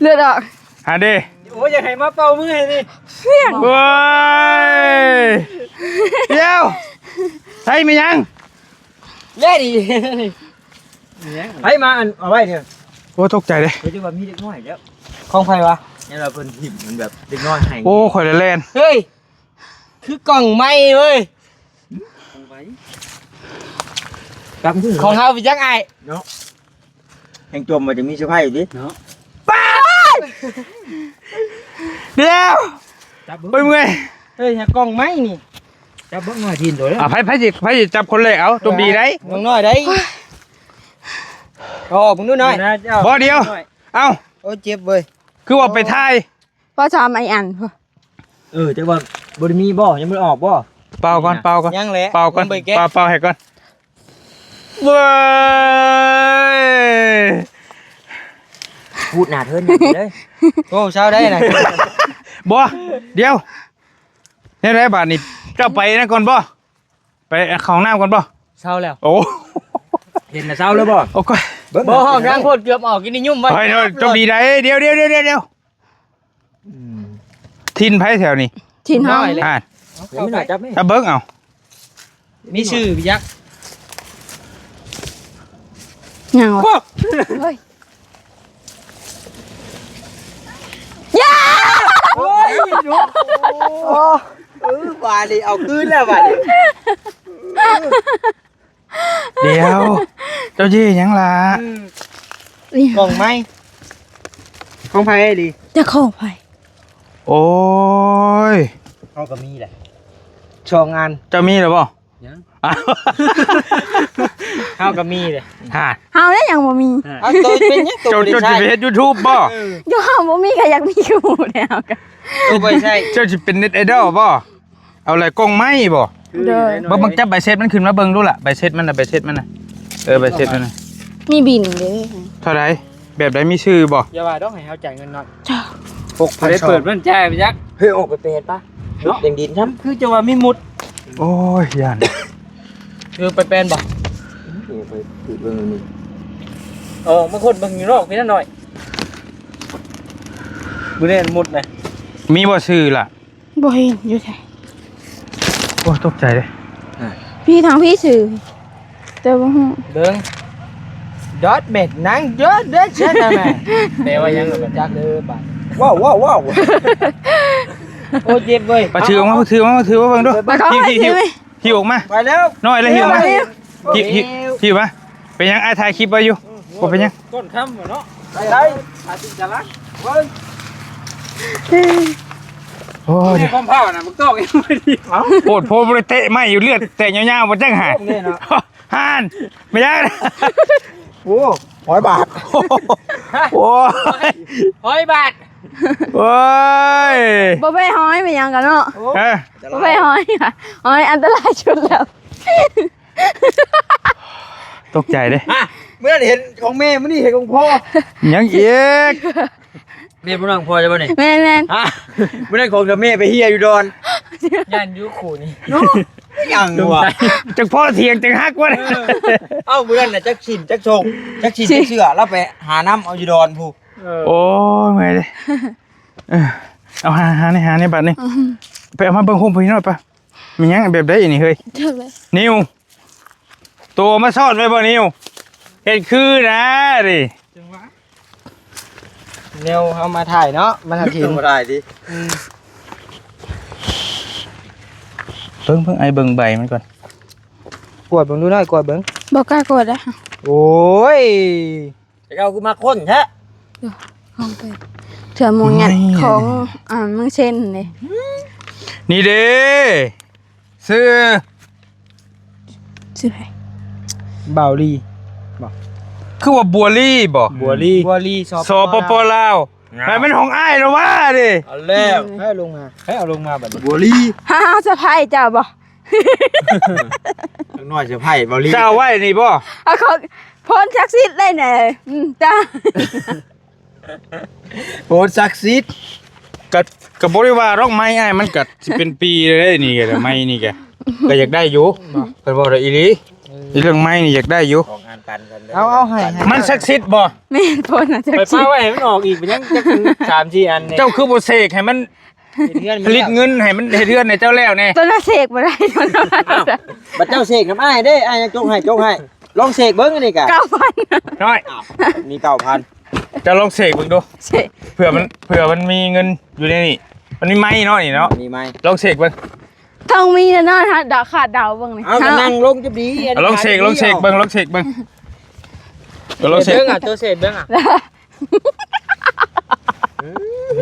เลือดออก หาดิ โอ้ยอยากให้มาเป่ามือให้นี่ เสียง เว้ยเดี๋ยวใช่ไหมยัง แย่ดิไผมาอันเอาไว้เนี่ย โอ้ตกใจเลย เดี๋ยวจะว่ามีเด็กน้อยแล้วของไผวะเนี่ยเราเพิ่นหิบมันแบบเด็กน้อยให้ โอ้ข่อยละแลน เฮ้ยคือกล่องไม้เว้ย กลับมือ ของเฮาไปจังไอ แห่งจมมันจะมีเสื้อผ้าอยู่ดิ เดี๋ยว จับ ไปเมื่อย เฮ้ยกล่องไม้นี่ จับเบิ่งหน่อยทีนตัวแล้ว ไพ่จิจับคนแรกเอาจบดีได้ น้องน้อยได้โอ้มึงดูหน่อย บ่เดียว เอ้า โอ้เจ็บเว้ย คือว่าไปท่าย พ่อทำไออันพ่อ จังว่าบ่ได้มีบ่ยังบ่ได้ออกบ่ เป่าก่อน ยังแหละ เป่าก่อน ไปแก้ เป่าให้ก่อนเว้ย พูดหน้าเทินอย่างนี้เลย โอ้เช้าได้ไหน บ่เดี๋ยวเนี่ยได้บาทนี่เจ้าไปนะก่อนบ่ไปเข้าห้องน้ำก่อนบ่ เช้าแล้ว โอ้ เห็นน่ะเศร้าแล้วบ่ โอ้ก้อย บ่ห้องนางโคตรเกือบออกกินนี่ยุ่มไว้ เฮ้ยจบดีได้เดี๋ยวทินไพ่แถวนี้ ทินห้อง อ่า ยังไม่น่าจับแม่ ถ้าเบิ้งเอา มีชื่อพี่ยักษ์ ยังวะเฮ้ยย่า โอ้ยดูบาดนี่เอาคืนแล้วบาดนี่ เดี๋ยวเจ้ายี่ยังล่ะ กล่องไม้ของไผ่ดี จะเข้าไป โอ้ย เขาก็มีแหละช่องงาน เจ้ามีหรือเปล่า ยัง อ้าว ข้าวก็มีเลย ฮะ เฮาได้ยังบ่มี เอาตัวเป็นยังตัว เจ้า ไม่ จะ ใช่ ไปเฮ็ดยูทูบบ่ อยู่เฮาบ่มีก็อยากมีกูแล้วกัน ตัวไม่ใช่ เจ้าจะเป็นเน็ตไอดอลบ่เอาอะไรกล้องไม้บ่ เด้อ เบิ่งจับใบเซ็ตมันขึ้นมาเบิ่งดูล่ะใบเซ็ตมันน่ะใบเซ็ตมันน่ะใบเซ็ตมันน่ะ มีบินเด้ เท่าไหร่แบบใดมีชื่อบ่ อย่าว่าต้องให้เขาจ่ายเงินหน่อย จ้า พอได้เปิดมันจ่ายพี่ยักษ์ เฮ้ยออกไปเป็ดปะเนาะยังดินช้ำ คือจะว่ามีมุด โอ้ยย่าน คือไปเป็นบ่ ไปติดเบิ่งนี่ เออมาคนเบิ่งอยู่นอกพี่นั่นหน่อยมือเล่นมุดเลย มีบ่ชื่อล่ะ บ่เห็นอยู่ไส โอ้ตกใจเลย พี่ทางพี่สื่อแต่ว่าฮู้ เดิงดอทเม็ดนังดอทเด็ดใช่ไหมแต่ว่ายังแบบจักเด้อบ่ ว้าว โอ้เจ็บเว้ย ปะถือออกมาถือมาเบิ่งดู ไปเข้าไปสิไหม หิวออกมา ไปแล้ว น้อยเลยหิวมา เร็ว หิวมาเป็นยังไอ้ถ่ายคลิปไว้อยู่บ่เป็นยัง ก้นคำเนาะ ไปได้ อาติจะรัก เบิ่ง โอ้ย นี่ความเผาน่ะมึงต้องยังไม่ดี โปดโพบ่ได้เตะไม่อยู่เลือดเตะยาวๆบ่จังหา นี่เนาะ ห่านไม่ได้นะ โอ้100 บาท โอ้ย 100 บาท โอ้ย บ่ไปห้อยไปยังกันเนาะ เออ บ่ไปห้อยค่ะห้อยอันตรายชุดแล้ว ตกใจเด้ เมื่อเห็นของแม่มื้อนี้เห็นของพ่อ ยังอีก แม่บ่น้องพ่อจะบ่นี่ แม่น ฮะมื้อนั้นของแม่ไปเฮียอยู่ดอน ย่านยุคขู่นี่ ยังวะ จักพ่อเถียงจังฮักวะ เอ้าเมื่อน่ะจักชินจักโชกจักชินจักเชื่อแล้วไปหาน้ำเอาอยู่ดอนผู้ โอ้ยไม่เลยเอาหาในบัตรนี่ไปเอามาเบิ่งโฮมพี่หน่อยปะมีหยังแบบได้อีนี่เฮ้ย เลิกเลย นิวตัวมาซ่อนไว้บ่นิวเห็นคือนะดิ แนวเอามาถ่ายเนาะมาถ่ายที บ่ได้ดิ เบิ่งไอ้เบิ่งใบมันก่อน กวดเบิ่งดูหน่อยกวดเบิ่ง บอกกล้ากดอ่ะ โอ้ย แต่เราคือมาค้นแท้ ห้องไปเถื่อมงยัดของมึงเช่นเลย นี่เด้ซื้อ ชื่อไผ เบาลี คือว่าบัวลี่บ่ บัวลี่ บัวลี สปปลาวแต่มันของอ้ายแล้วว่าดิ เอาแล้ว ให้เอาลงมาให้เอาลงมาแบบนี้ บัวลี่ ฮ่าสะพายเจ้าบ่ ข้างน้อยเสือไผ่บัวลี่ เจ้าไว้นี่บ่ เอาเขาพ้นชักซิดเลยเนี่ยจ้า โพสต์ศักดิ์สิทธิ์ กับบริวารร่องไม้อ้ายมันกัดสิเป็นปีเลยนี่แกแต่ไม้นี่แกก็อยากได้อยู่เพิ่นบอกได้อีหลีอีเรื่องไม้นี่อยากได้อยู่ ของงานกันกัน เอาให้ มันศักดิ์สิทธิ์บ่ แม่นพ้นชัก ไป ซิ ป้า ด ไว้ให้มันออกอีกเป็นยังจัก3-4 อันเนี่ย เจ้าคือบ่เสกให้มันผลิตเงินให้มันให้เดือนให้เจ้าแล้วแน่ ตัวน่ะเสกบ่ได้ตัวน่ะ บัดเจ้าเสกน้ำอ้ายเด้อ้ายยังจกให้ลองเสกเบิ่งอันนี้กะ 9,000 น้อย มี 9,000 จะลองเสกเบิ่งดู เสก เผื่อมันมีเงินอยู่ในนี่มันมีไม้เนาะนี่เนาะ มีไหม ลองเสกเบิ่ง ต้องมีแน่นอนฮะดาวขาดดาวเบิ่งนี่ เอาก็นั่งลงจะดี ลองเสกเบิ่งลองเสกเบิ่งลองเสก เบิ่งอ่ะตัวเศษเบิ่งอ่ะ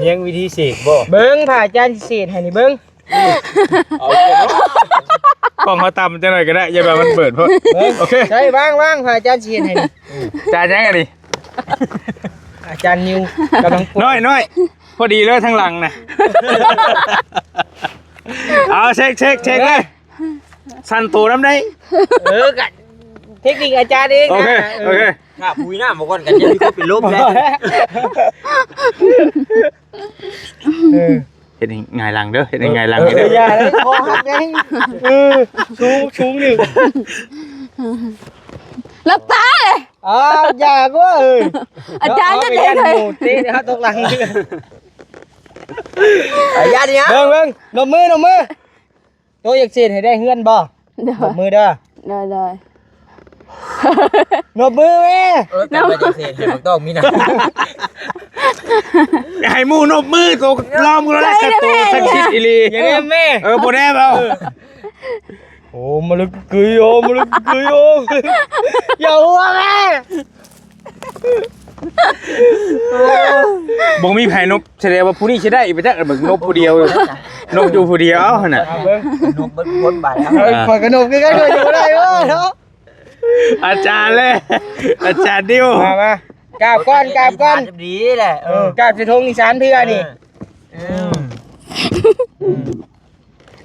ยังวิธีเสกบ่เบิ่งผ่าจานเศษให้นี่เบิ่ง เอาเนาะ กล้องเขาตำจังหน่อยก็ได้อย่าแบบมันเปิดเพราะโอเค ใช่ว่างผ่าจานเศษให้นี่ จานยังไงดิ อาจารย์นิวกำลังปลูก น้อยพอดีเลยทางหลังนะเอาเช็คเลยสั่นตัวน้ำได้ กันเทคนิคอาจารย์เอง โอเคโอเค ถ้าปุยหน้ามาก่อนกันจะมีคนเป็นลมแล้ว เห็นไงหลังเด้อเห็นไงหลัง เอ เด้ อ อ อย่าเลยคอหักไงชูงหนึ่ง รับตาเลย อย่าก็อาจารย์จะเด็กเลย เตะนะครับตกหลัง ยาดิฮะ เบิ่งนมมืตัวอยากเสียให้ได้เฮือนบ่ เดี๋ยวน มมือเด้อ ได้ นมมือแม่ แต่ไปจะเสร็จมันต้องมีนะ ให้มูนบมือตัวล้อมกันแล้วแต่ตัวสักชิดอีลี อย่างนี้แม่ โบแน่เปล่า โอ้มาลึกกึยโออย่าหัวแม่ บ่มีไผ่นบแสดงว่าผู้นี้ใช้ได้อีกไปจักเบิ่งนบผู้เดียวนบอยู่ผู้เดียวเอาหั่นน่ะ เบิ่ง นมเบิ้ลพ้นบาดแล้ว ข่อยกระนมกันเลยอยู่ได้เนาะ อาจารย์เลยอาจารย์ดิว มากราบก้อน ดีแหละ กราบจะทงอีสานเพื่อนี่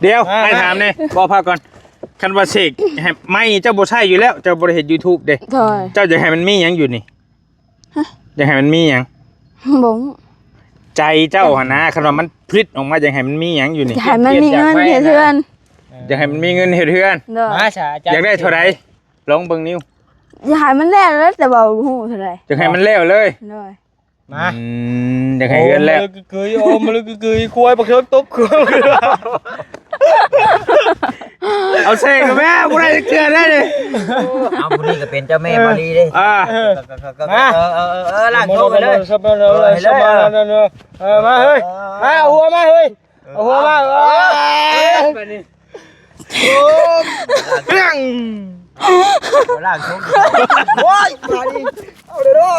เดี๋ยวให้ถามนี่บ่พาก่อนคันว่าเสกให้ไม่เจ้าบ่ใช่อยู่แล้วเจ้าบ่ได้เฮ็ด YouTube เด้ ถอย เจ้าจะให้มันมีหยังอยู่นี่จะให้มันมีหยัง บง ใจเจ้าหั่นนะคันว่ามันพลิดออกมาจะให้มันมีหยังอยู่นี่ จะให้มันมีเงินเฮ็ดเทือน จะให้มันมีเงินเฮ็ดเฮือน เด้อ มาฉา อยากได้เท่าไหร่ลองเบิ่งนิ้ว จะให้มันแล้วแต่บ่ฮู้เท่าใด จะให้มันแล้วเลย เด้อ มา อยากให้เฮือนแล้ว มาลึกกึยควายบักเทิงตบควาย เอาเสกกับแม่บ่ได้เชื่อได้ดิ เอาคนนี้ก็เป็นเจ้าแม่มาลีเด้ ล่างโต๊ะไปเลย มาเฮ้ยมาเอาหัวมาเฮ้ยเอาหัวมาโอ้เรื่อง ล่างโต๊ะ โอ้ยมาดิเอาเด้อ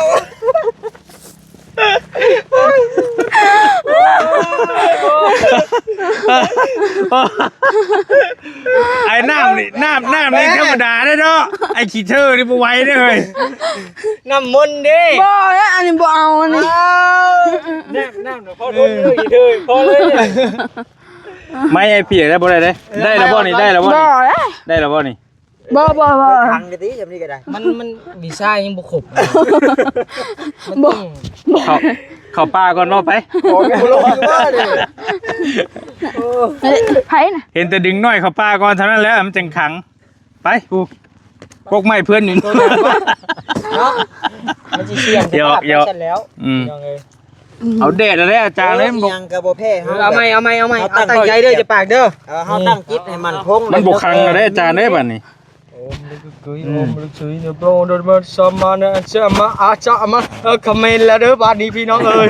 ไอ้น้ำนี่ธรรมดาได้เนาะไอ้ขี้เธอนี่บ่ไหวเด้อเฮ้ย น้ำมนต์ดิ บ่แล้วอันนี้บ่เอาอันนี้ น้ำพอเลยพอเลย ไม่ไอ้เปียได้บ่ได้เด้ได้แล้วบ่นี่ได้แล้วบ่ บ่ นี่ แล้ว ได้แล้วบ่นี่ บ่ ทางกะทิจำนี่ก็ได้ มันวีซ่ายังบ่ครบมันต้อง เข้าป่าก่อนเนาะไป โอ้ยบ่ลงอยู่ว่าเลย ไผน่ะ เห็นแต่ดึงน้อยเข้าป่าก่อนเท่านั้นแหล้วมันจังขังไปกูพวกไม้เพื่อนอยู่ เนาะมันสิเสี่ยงจะพลาดไปซะแล้ว อืม ยังไง เอาแดดแล้วอาจารย์เลยมันบ่ ยังก็บ่แพ้เฮา เอาใหม่เอาตั้งใจเด้อจะปากเด้อ เฮาตั้งจิตให้มันคง มันบ่คังอะไรอาจารย์เด้บัดนี้ โอ้มลึกกุยโอ้มลึกซุยเนโปรโดนมาสมานะเชื่อมาอาจะมาคอมเมนต์แล้วเด้อบาดนี้พี่น้องเอ้ย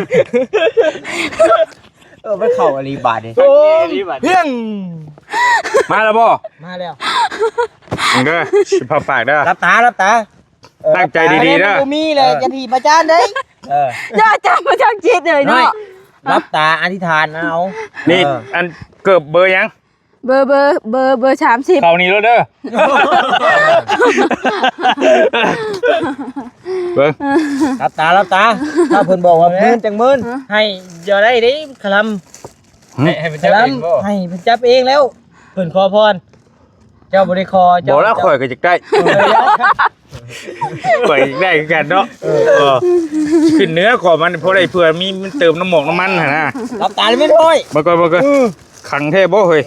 มันเข้าอลีบาดนี่ โอ้เพียง มาแล้วบ่ มาแล้ว มึงเด้อสิพาปากเด้อ รับตาตั้งใจดีๆเด้อ บ่มีเลยจะถีบอาจารย์เด้ อย่าจับมาจังจิตเลยเนาะ รับตาอธิษฐานเอา นี่อันเกือบเบอร์ยัง เบอร์30 เข้านี่แล้วเด้อเบิ่ง รับตาถ้าเพิ่นบอกว่ามื่นจังมื่น ให้อย่าได้ดิคลำให้เป็นจับเองบ่ให้เป็นจับเองแล้วเพิ่นขอพรเจ้าบ่ได้ขอ บ่ เจ้า แล้วข่อยก็จะได้ข่อยได้คือกันเนาะขึ้นเนื้อก่อนมันเพราะได้เผื่อมีมันเติมน้ำหมกน้ำมันหั่นน่ะ รับตาเลยไม่ได้ บ่ก่อนขังแท้บ่เฮ้ย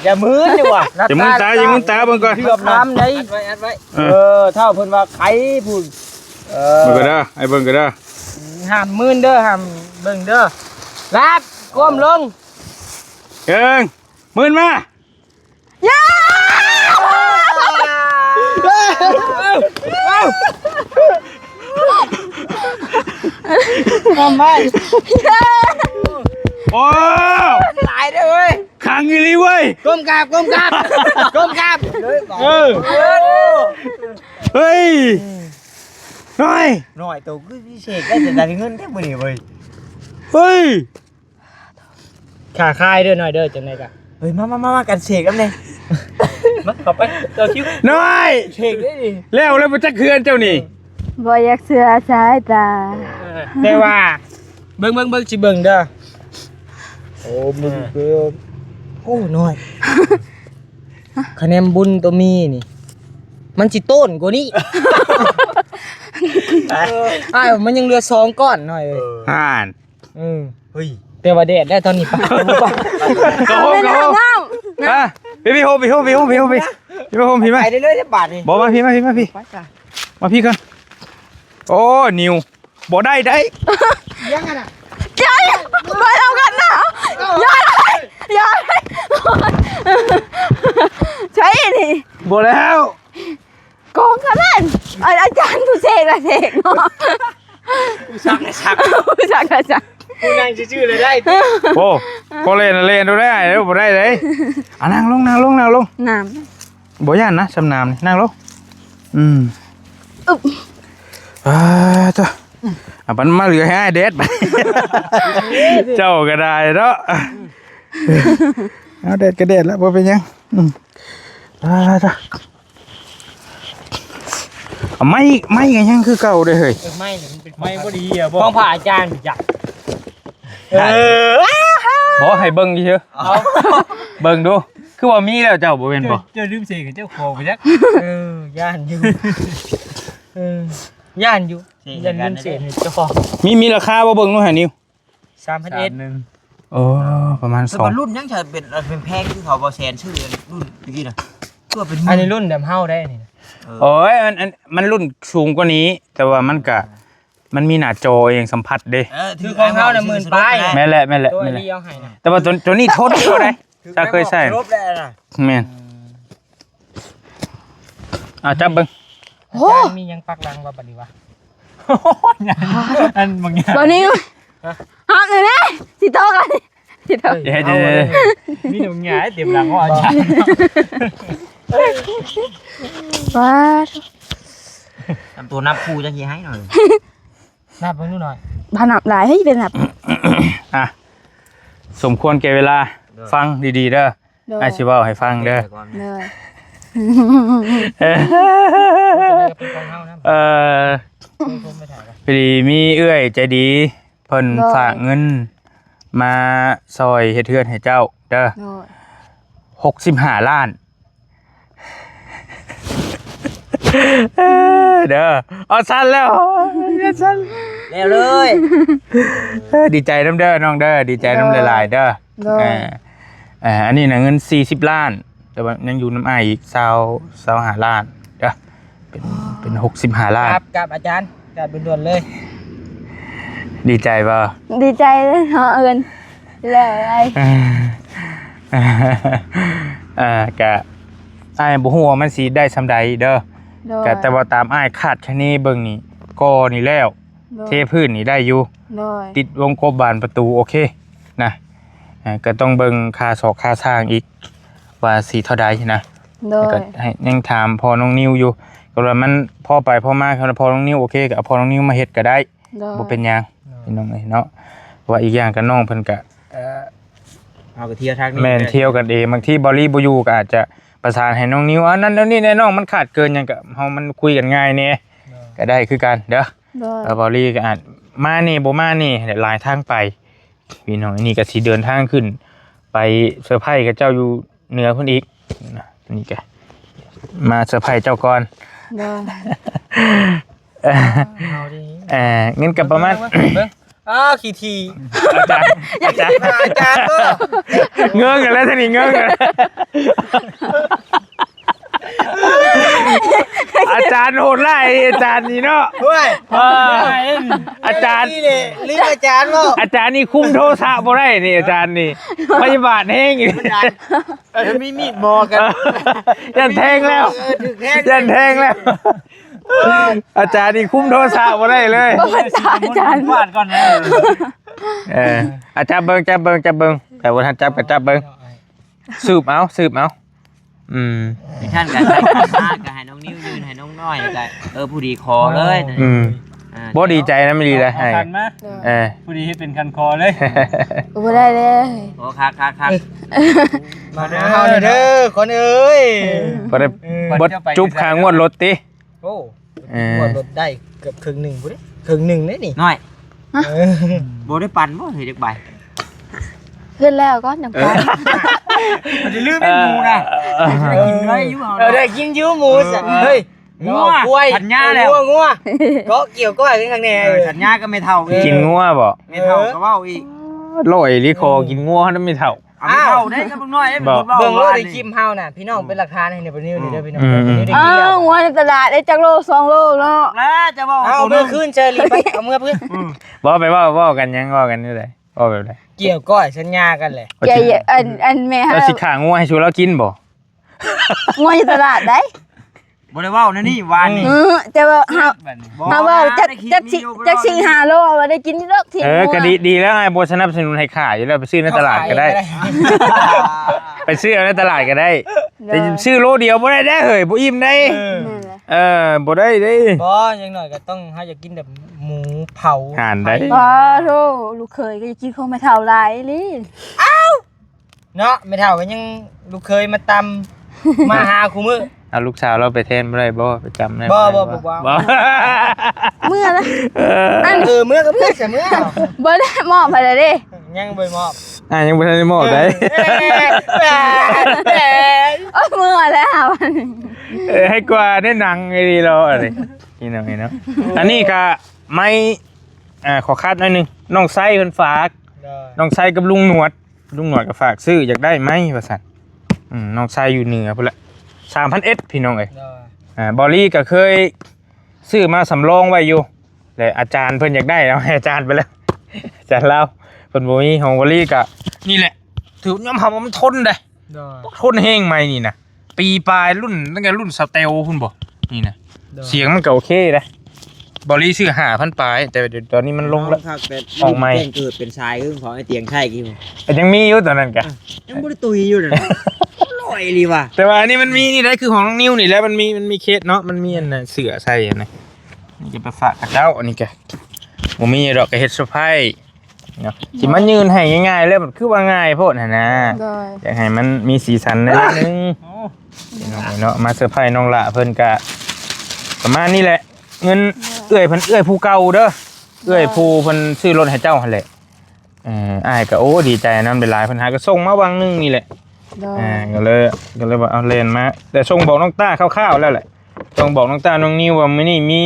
อย่ามื่นดีกว่า อย่ามึนตาเบิ่งก่อน เกือบน้ำได้อัดไว้ ถ้าเพิ่นว่าใครพูด เบิ่งก็ได้ไอ้เบิ่งก็ได้ ห้ามมื่นเด้อห้ามเบิ่งเด้อรับก้มลง เอิงมึนมา ทำไม โอ้ หลายเด้อเว้ย ขังอีหลีเว้ย ก้มกราบเฮ้ยน้อย หน่อยตัวคือพิเศษได้แต่ได้เงินแค่มื้อนี้เว้ย เฮ้ย ขาคายเด้อหน่อยเด้อจังได๋กะ เฮ้ยมากันเสกแล้วนี่ มาเข้าไปเจ้าคิว น้อย เสกได้ดิ แล้วมันจะเคือนเจ้านี่ บ่อยากเสือสายตา แต่ว่าเบิ่งสิเบิ่งเด้อ โอ้มึงคือ โอ้น้อยคะแนนบุญตัวมีนี่ มันสิต้นกว่านี้อ้าวมันยังเหลือ2ก้อนหน่อยเอ้ย ห่าน เฮ้ย แต่ว่าแดดได้ตอนนี้ปะ กระโหมอ่ะพี่โฮมพี่ไหม ไปได้เลยได้บาทนี่ บอกมาพี่มาพี่กันโอ้นิวบอกได้ ยังไงน่ะ อย่ามาเอากันนะอย่าใช่นี่ บอกแล้ว กองขนาดอาจารย์ผู้เสกละเสกเนาะผู้ชักกูนั่งชื่อๆเลยได้ โอ้พอเล่นดูได้แล้วบอกได้เลยนั่งลง น้ บ่ย่านนะชำนาญนี่นั่งลงจ้ะมันมาเหลือให้เด็ดไปเจ้าก็ได้เนาะเอาเด็ดก็เด็ดแล้วบ่เป็นยังจ้ะไม่กันยังคือเก่าเลยเฮ้ย ไม่มันเป็นไม่บ่ดีอ่ะของพระอาจารย์จ้ะ บ่ให้เบิ่งเฉยเบิ่งดูคือว่ามีแล้วเจ้าบ่เป็นบ่ เจ้าลืมเสกกับเจ้าโคไปจักย่านอยู่ย่านลืมเสกให้เจ้าของ มีราคาบ่เบิ่งนู่นหานิว 3,100 โอ้ประมาณ แต่ว่ารุ่นยังจะเป็นแพงคือเขาบ่แสนชื่อรุ่นเมื่อกี้น่ะก็เป็น อันนี้รุ่นเดิมเฮาได้นี่ โอ้ยมันรุ่นสูงกว่านี้ แต่ว่ามันมีหน้าจอเองสัมผัสเด้ คือของเฮาน่ะ10,000ปลาย แม่นแหละ ตัวนี้เอาให้นะ แต่ว่าตัวนี้ทนเท่าไดถ้าเคยใส่ รบได้น่ะ แม่นจับเบิ่ง อาจารย์มียังปักหลังว่าบัดนี้วะอันบางอย่าง ำวันนี้หักเลยนะสิโตกันสิโต เดี๋ยว มีบางอย่างเตรียมหลังว่าอาจารย์ ว้า ทำตัวนับคู่จังสิให้หน่อย นับเบิ่งดูหน่อย ผนับหลายให้เป็นแบบ สมควรแก่เวลาฟังดีๆเด้อไอ้สิเว้าให้ฟังเด้อ เลย เป็นของเฮานะผมไปถ่ายกัน พอดีมีเอื้อยใจดีเพิ่นฝากเงินมาซอยเฮ็ดเทือนให้เจ้าเด้อ เลย 65 ล้าน เด้อเอาสั้นแล้วสั้น แล้วเลย ดีใจน้ำเด้อน้องเด้อดีใจน้ำหลายๆเด้ออันนี้นะเงิน40 ล้านแต่ว่ายังอยู่น้ำอ้ายอีก25 ล้านเด้อเป็น65 ล้าน ครับกับอาจารย์กับด่วนๆเลย ดีใจป่ะ ดีใจเลยเนาะเอิญแล้วอะไร กะอ้ายบ่ฮู้ว่ามันสิได้ซำใดเด้อ โดย กะแต่ว่าตามอ้ายคาดคะเนเบิ่งนี่ก่อนี่แล้ว โดย เทพื้นนี่ได้อยู่ โดย ติดวงกบบานประตูโอเคนะก็ต้องเบิ่งค่าศอกค่าสร้างอีกว่าสิเท่าใดนะ โด แล้ว ย ก็ให้ยังถามพอน้องนิวอยู่ก็ว่ามันพอไปพอมาครับพอน้องนิวโอเคก็เอาพอน้องนิวมาเฮ็ดก็ได้ โดย บ่เป็นหยังพี่น้องเอ้ยเนาะว่าอีกอย่างก็น้องเพิ่นก็ เอาไปเที่ยวทางนี้ แม่นเที่ยวกันเองบางทีบอลลี่บ่อยู่ก็อาจจะประสานให้น้องนิวอันนั้นแล้วนี่แน่น้องมันขาดเกินหยังก็เฮามันคุยกันง่ายแน่ก็ได้คือกันเด้อ โดย บอลลี่ก็อาจมานี่บ่มานี่หลายทางไปพี่น้องอันนี้ก็สิเดินทางขึ้น ไปเซอร์ไพรส์กับเจ้าอยู่เหนือเพิ่นอีกนะนี่ก็มาเซอร์ไพรส์เจ้าก่อน โดย เอาดิ เงินกับประมาณ ขี้ที อาจารย์อาจารย์ อาจารย์ก็ เงื่อนกันแล้วท่านี่เงื่อนกันอาจารย์โหดไล่อาจารย์นี่เนาะ เฮ้ย อาจารย์ นี่เลยลิงอาจารย์ก็ อาจารย์นี่คุมโทรศัพท์บ่ได้นี่อาจารย์นี่พยาบาลแห้งอีก มีมีดมอกัน ยันแทงแล้ว ถึงแทง ยันแทงแล้ว อาจารย์นี่คุมโทรศัพท์บ่ได้เลย อาจารย์ ฟาดก่อนนะ อาจารย์เบิ่งจับเบิ่งแต่ว่าท่านจับก็จับเบิ่งสืบเอาท่านกันก็ให้น้องนิ้วยืนให้น้องน้อยก็ผู้ดีคอเลย บ่ดีใจนะไม่ดีเลยให้ คันมา ผู้ดีให้เป็นคันคอเลย บ่ได้เลย โอ้คักมาเฮาเด้อคนเอ้ย บ่ได้บดจุบขางวดรถติ โอ้ว่าลดได้เกือบครึ่งหนึ่งบ่ได้ครึ่งหนึ่งได้นี่ น้อยโบได้ปั่นบ่เฮ้ยเด็กใบ ขึ้นแล้วก็จังไป มันจะลืมเป็นหมูนะได้กินได้ยุ่งเอา ได้กินยูหมูสัตว์เฮ้ย งัว กล้วย ถัดหญ้าแล้ว งัวก็เกี่ยวก้อยกันข้างใน ถัดหญ้าก็ไม่เท่า กินงัวบ่ ไม่เท่าก็ว่าอีก ลอยลิคอกินงัวนั้นไม่เท่า เอาไม่เท่าได้ก็น้อยได้เป็นคน เบิ่งโล ว่า ดในคลิปเฮาน่ะพี่น้องเป็นหลักฐานให้เนี่ยบ่นิ้วนี่เด้อพี่น้อง อืม นี่ได้ อ้า กินแล้ว วหัวในตลาดได้จักโล2โลเนาะ แล้วจะบอก เอาเมื่อคืนเจอรีไปเอาเมื่อเพื่อน บ่ไปว่ากันยังว่ากันนี่ได้ว่าแบบใด เกี่ยวก้อยสัญญากันเลย แกอันแม่ เราสิขางัวให้ชูเรากินบ่ งัวในตลาดได้ บ่ได้ว่านะนี่วานนี่ แต่ว่าเฮาว่าจัก4-5โลว่าได้กินนี่ดอกที่ ก็ดีแล้วไอ้บ่สนับสนุนให้ขายอยู่แล้วไปซื้อในตลาดก็ได้ ไปซื้อเอาในตลาดก็ได้แต่ซื้อโลเดียวบ่ได้เฮ้ยบ่อิ่มได้บ่ได้เด้ บ่ยังหน่อยก็ต้องเฮาอยากกินแบบหมูเผา ห่านได้ บ่โธ่ลูกเคยก็จะกินของไม่เท่าหลายลิ เนาะไม่เท่ากันยังลูกเคยมาตำมาหาคู่มื้อ เอาลูกสาวเราไปแทนบ่ได้บ่ไปจำได้ บ่ เมื่อละ เมื่อก็เมื่อเสมอ บ่ได้มอบให้เลยเด้ ยังบ่มอบ ยังบ่ทันได้มอบได้ เมื่อแล้ว ให้กว่าได้หนังไอ้นี่เราอะไรนี่เนาะอันนี้ก็ไม่ขอคัดหน่อยนึงน้องไส้เพิ่นฝากน้องไส้กับลุงหนวดก็ฝากซื้ออยากได้ไหมว่าซั่นน้องไส้อยู่เหนือพุ่นละ 3,000 พี่น้องเอ้ยบอลลี่ก็เคยซื้อมาสำรองไว้อยู่แต่อาจารย์เพิ่นอยากได้แล้วให้อาจารย์ไปแล้วอาจารย์เล่าเพิ่นบ่มีของบอลลี่ก็นี่แหละถือยอมรับว่ามันทนได้ทนแห้งไหมนี่นะปีปลายรุ่นตั้งแต่รุ่นสเตลพุ่นบ่นี่นะเสียงมันก็โอเคนะบอลลี่ซื้อ5,000ปลายแต่เดี๋ยวตอนนี้มันลงแล้วออกใหม่ แจ้งเกิดเป็นชายคือของไอ้เตียงใช่กี่โมง แต่ยังมีอยู่ตอนนั้นก็ ยังบ่ได้ตุยอยู่เลยลอยลีว่ะ แต่ว่าอันนี้มันมีนี่ได้คือของน้องนิ้วนี่แล้วมันมีเคสเนาะมันมีอันน่ะเสือใส่อันนะนี่จะไปฝากกับเจ้าอันนี้แกบ่มีดอกก็เฮ็ดเซอร์ไพรส์เนาะสิมันยืนให้ง่ายๆเลยมันคือว่าง่ายโพดหั่นนะอยากให้มันมีสีสันนิดนึงเนาะมาเซอร์ไพรส์น้องละเพิ่นก็ประมาณนี้แหละเงินเอื้อยเพิ่นเอื้อยผู้เก่าเด้อเอื้อยผู้เพิ่นซื้อรถให้เจ้าหั่นแหละอ้ายก็โอ้ดีใจนำหลายๆเพิ่นหาก็ส่งมาวังนึงนี่แหละก็เลยว่าเอาเลนมาแต่ส่งบอกน้องต้าคร่าวๆแล้วแหละ ต้องบอกน้องตาน้องนิวว่ามื้อนี้มี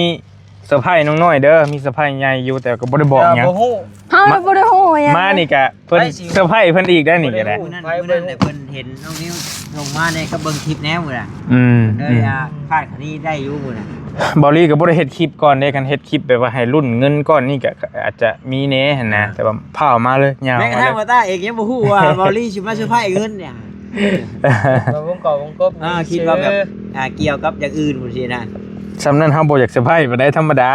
เซอร์ไพรส์น้องน้อยเด้อมีเซอร์ไพรส์ใหญ่อยู่แต่ก็บ่ได้บอกหยัง บ่ฮู้ เฮาบ่ได้ฮู้หยัง มานี่ก็เพิ่นเซอร์ไพรส์เพิ่นอีกได้นี่ก็ได้ มื้อนั้นแต่เพิ่นเห็นน้องนิ้วลงมาในก็เบิ่งคลิปแนวมื้อน่ะ อืม เลยคาดคันนี้ได้อยู่มื้อน่ะ บอลลี่ก็บ่ได้เฮ็ดคลิปก่อนเด้กันเฮ็ดคลิปแบบว่าให้รุ่นเงินก้อนนี่ก็อาจจะมีแหน่หั่นนะแต่ว่าพาออกมาเลยยาว แม้กระ มา ทั่ง เลย ว่าตาเองยังบ่ฮู้ว่าบอลลี่สิมาเซอร์ไพรส์เงินเนี่ย บ่วงก่อวงกบ คิดว่าแบบเกี่ยวกับอย่างอื่นพุ่นสินะ สำนั้นเฮาบ่อยากเซอร์ไพรส์บ่ได้ธรรมดา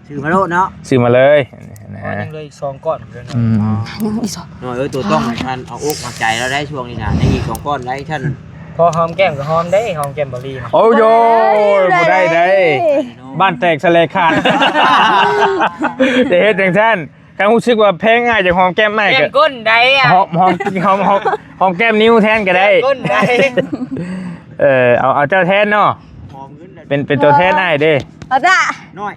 ชื่อมาโลดเนาะ ซื้อมาเลยนะ อ๋อยังเหลยอีก2ก้อนเด้อ อืม ยังอีกสอง หน่อยตัวต้องให้ท่านเอาอกเอาใจเราได้ช่วงนี้นะในอีก2ก้อนได้ท่าน พอหอมแก้มก็หอมได้หอมแก้มบ่ลีนะ โอ้โยบ่ได้ได้บ้านแตกสะเลขาดแต่เฮ็ดจังซั่นถ้ารู้สึกว่าแพงง่ายจากหอมแก้มใหม่ แก้ ก็ มก้นได้อ่ะ หอมแก้มนิ้วแทนก็ได้ ก้นได้ เอาเจ้าแทนเนาะ หอมเงินได้ เป็นตัวแทนได้เด้ เอาจ้ะ น้อย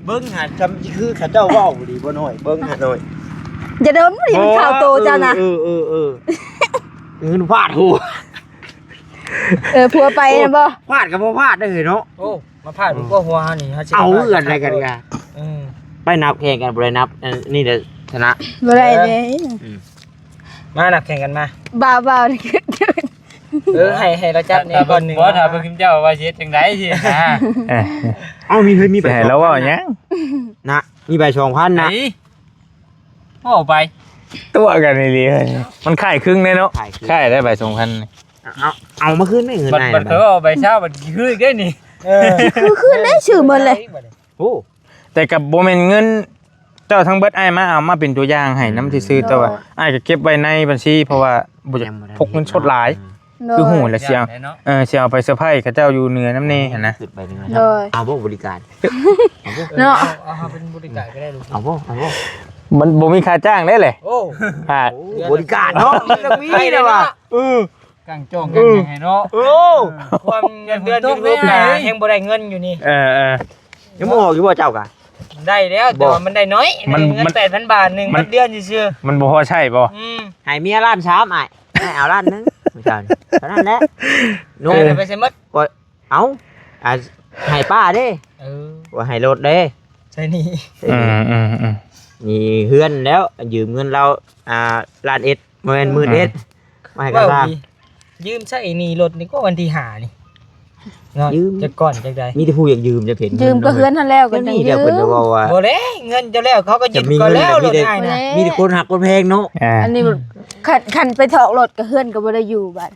เบิ้งหาจำคือข้าเจ้าว่าบ่ดีบ่น้อยเบิ้งหาน้อย อย่าโดนมันเป็นข่าวโตจ้ะนะ เงินพลาดหู ผัวไปนะบ่ พลาดกับบ่พลาดได้เนาะ โอ้มาพาดมันก็หัวเฮานี่เฮาสิ เอาเอื้อนอะไรกันกะ อืม ไปนับแข่งกันบ่ได้นับนี่เด้อชนะ บ่ได้เด้ มานับแข่งกันมา บ่าวๆนี่ ให้เราจัดนี่ก่อนหนึง บ่ถ้าเพิ่นเจ้าว่าสิเฮ็ดจังได๋สินะ เอ้ย เอ้ามีเคยมี ไปให้แล้วว่าหยัง นะมีใบ2,000 ไหน นะ เอาไป ตัวกันนี่เลยมันขายครึ่งเลยเนาะ ขายคือ ขายได้ใบ2,000 เอามาคืนได้เงิน บัด ได้ บัดเขาเอาไปเช้าบัดคืออีกได้นี่ คือได้ชื่อหมดเลย โอ้ แต่กับโบเมนเงินเจ้าทั้งเบิดอ้ายมาเอามาเป็นตัวอย่างให้น้ำที่ซื้อแต่ว่าอ้ายก็เก็บไว้ในบัญชีเพราะว่าบ่อยากพกเงินสดหลาย คือหูและเสียง เนาะ เสียเอาไปเซอร์ไพรส์เขาเจ้าอยู่เหนือน้ำเน่หั่นนะ ขึ้นไปนึง โดย เอาบ่บริการ เนาะ เอาเป็นบริการก็ได้ลูก เอาบ่ มันบ่มีค่าจ้างได้เลย โอ้ อ่า บริการเนาะมันก็มีนะว่ะ กางจ้องกันยังไงเนาะ โอ้ ความเงินเดือนยูทูบนะยังบ่ได้เงินอยู่นี่ ยังบ่ออกอยู่บ่เจ้ากะ ได้แล้วแต่ว่ามันได้น้อย มัน เงิน 8,000 บาทหนึงมันเดือนซื่อ มันบ่พอใช่บ่ ๆอืม ให้เมียล้าน3อ้ายให้เอาล้านนึงไม่ใช่เท่านั้นแหละ โน่นไปใส่หมด ก็เอาให้ป้าเด้ เออ ว่าให้รถเด้ ใช่นี่ นี่เฮือนแล้วยืมเงินเราล้านเอ็ดบ่แม่น10,000เอ็ดมาให้กะซ่า ยืมใช้หนี่รถนี่ก็วันที่5นี่เนาะ ยืม จะก่อนจักใด มีแต่ผู้อยากยืมจะเห็น ยืมก็เฮือนทันแล้วก็ ก็ จัง นี่ ยื เดี๋ยว ม เพิ่นจะว่าว่า บ่แล้วเงินจะแล้วเขาก็ยืมก็แล้วรถง่ายนะ มีแต่คนหักคนแพงเนาะ อันนี้คันไปถอกรถก็เฮือนก็บ่ได้อยู่บัด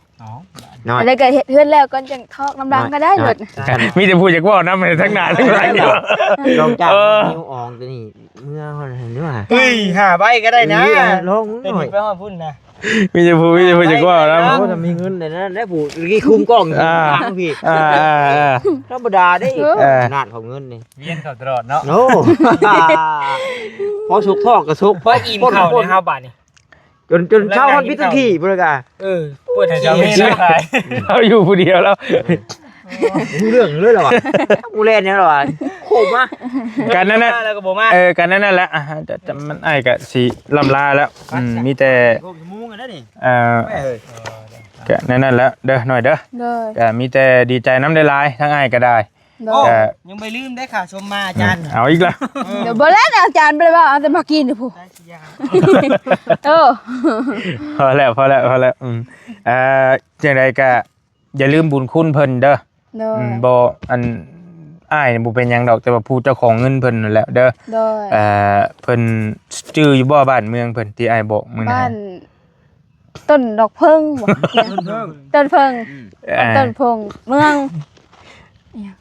น้อย อะไรก็เฮ็ดเฮือนแล้วก็จังทอกน้ำดังก็ได้รถ มีแต่พูดจากว่าน้ำมันทั้งหนาทั้งหลัง ลองจับนิ้วอองตัวนี้เมื่อเฮาเห็นว่า เฮ้ย5ใบก็ได้นะ ลอง เป็น หน่อย ไปฮอดพุ่นนะ มีแต่พูดจากว่าน้ำ โอ้ถ้ามีเงินเลยนะได้ผู้กี่คุ้มกล้องพี่ธรรมดาได้นาดของเงินนี่ เวียนเข้าตลอดเนาะ โอ้พอสุกทอกก็สุก เพราะอิ่มข้าวใน5บาทนี่ จนเช้าวันพิธีขี่บ่ได้กะ ปวด ให้ ขี้ เจ้ามีนะขาย เราอยู่ผู้เดียวแล้ว รู้เรื่องเลยเหรอวะกูเล่นเนี่ยเหรอวะโคมมา การนั้นน่ะ แล้วก็บ่มา การนั้นนั่นแหละจะมันไอ้กะสีลำลาแล้วมีแต่ โคมมุ้งกันนะนี่ กะนั่นแหละเด้อหน่อยเด้อ โดย กะมีแต่ดีใจน้ำได้ลายทั้งไอ้ก็ได้ โด โอ้ ย ยังไม่ลืมได้ค่ะชมมาอาจารย์ เอาอีกแล้ว เดี๋ยวบ่แล้วอาจารย์บ่ได้ว่าเอาแต่มากินเด้อผู้เออ พอแล้วจังไดก็อย่าลืมบุญคุณเพิ่นเด้อ โดย บ่อันอ้ายบ่เป็นหยังดอกแต่ว่าผู้เจ้าของเงินเพิ่นนั่นแหละเด้อ โดย เพิ่นชื่ออยู่บ่บ้านเมืองเพิ่นที่อ้ายบอกมื้อนั้ บ้าน นต้นดอกเพิ่งบ่ต้นเพิ่งต้นพงเมือง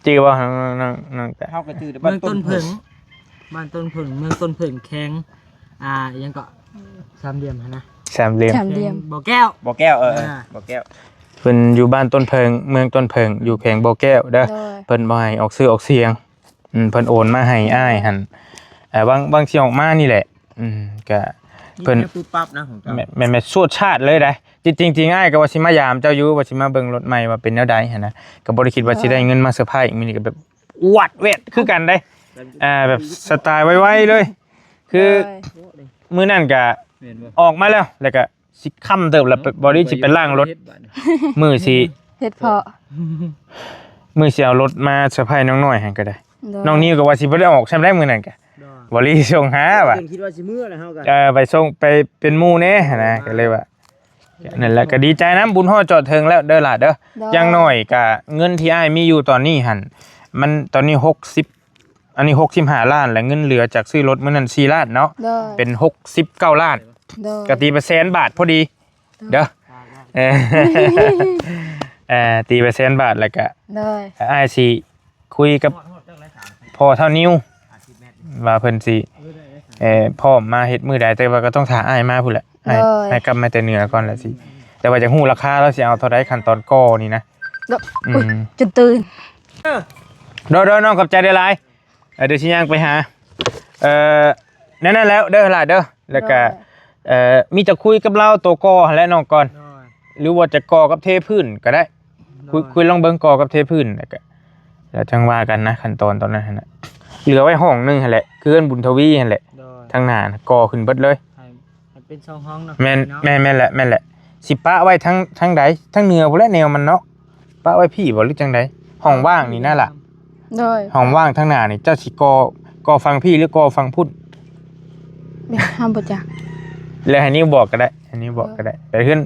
ชื่อว่าน้องแต่ เข้ากระตือ เมืองต้นเผิงบ้านต้นเผิงเมืองต้นเผิงแข็งยังก็สามเหลี่ยมนะ สามเหลี่ยม สามเหลี่ยม บ่อแก้ว บ่อแก้วบ่อแก้ว เพิ่นอยู่บ้านต้นเพิงเมืองต้นเพิงอยู่แขวงบ่อแก้วเด้อ โดย เพิ่นบ่ให้ออกชื่อออกเสียงเพิ่นโอนมาให้อ้ายหั่นบางสิออกมานี่แหละก็เพิ่น ปุ๊บปั๊บนะของเจ้า แม่สวดชาติเลยได้จริงอ้ายก็ว่าสิมายามเจ้าอยู่ว่าสิมาเบิ่งรถใหม่ว่าเป็นแนวใดหั่นนะก็บ่ได้คิดว่าสิได้เงินมาเซอร์ไพรส์มื้อนี้ก็แบบวัดเวทคือกันได้แบบสไตล์ไวๆเลย คือมื้อนั้นก็ออกมาแล้วก็สิค่ำเติบแล้วบ่ได้สิไปล้างรถมื้อสิ เฮ็ดเพาะ มื้อสิเอารถมาเซอร์ไพรส์น้องน้อยให้ก็ได้ โดย น้องนิวก็ว่าสิบ่ได้ออกใช่ได้มื้อนั้นก็บ่รีส่งหาว่ะ คิดว่าสิมื้อแล้วเฮาก็ ไปส่งไปเป็นหมู่แน่นะก็เลยว่านั่นแหละก็ดีใจนํบุญฮอดจอดถึงแล้วเด้อล่ะเด้ออย่างน้อยก็เงินที่อ้ายมีอยู่ตอนนี้หั่นมันตอนนี้60อันนี้65ล้านและเงินเหลือจากซื้อรถมื้อนั้น4ล้านเนาะ โดย เป็น69ล้าน โดย ก็ตีไป100,000 บาทพอดีเด้อเออ ตีไป100,000 บาทแล้วก็ โดย อ้ายสิคุยกับพ่อเท่านิ้วว่าเพิ่นสิพ่อมาเฮ็ดมื้อใดแต่ว่าก็ต้องถาอ้ายมาพุ่นแหละให้กลับมาแต่เหนือก่อนแหละสิแต่ว่าจะฮู้ราคาแล้วสิเอาเท่าใดขั้นตอนก่อนี่นะ อุ๊ยจนตื่น เด้อน้องขอบใจได้หลายเดี๋ยวสิย่างไปหานั่นแล้วเด้อล่ะเด้อแล้วก็มีจะคุยกับเราตัวก่อและน้องก่อนหรือว่าจะก่อกับเทพื้นก็ได้คุยลองเบิ่งก่อกับเทพื้นแล้วจังว่ากันนะขั้นตอนนั้นน่ะเหลือไว้ห้องนึงหั่นแหละคือเอิ้นบุญทวีหั่นแหละทางหน้าก่อขึ้นเบิดเลย ให้เป็น2ห้องเนาะ แม่นแหละสิปะไว้ทั้งใดทั้งเหนือบ่และแนวมันเนาะปะไว้พี่บ่หรือจังใดห้องว่างนี่นั่นล่ะ โดย ห้องว่างทางหน้านี่เจ้าสิก่อฟังพี่หรือก่อฟังพุทธ ไม่ห้ามบ่จัก แล้วอันนี้บอกก็ได้อันนี้บอกก็ได้ไปขึ้น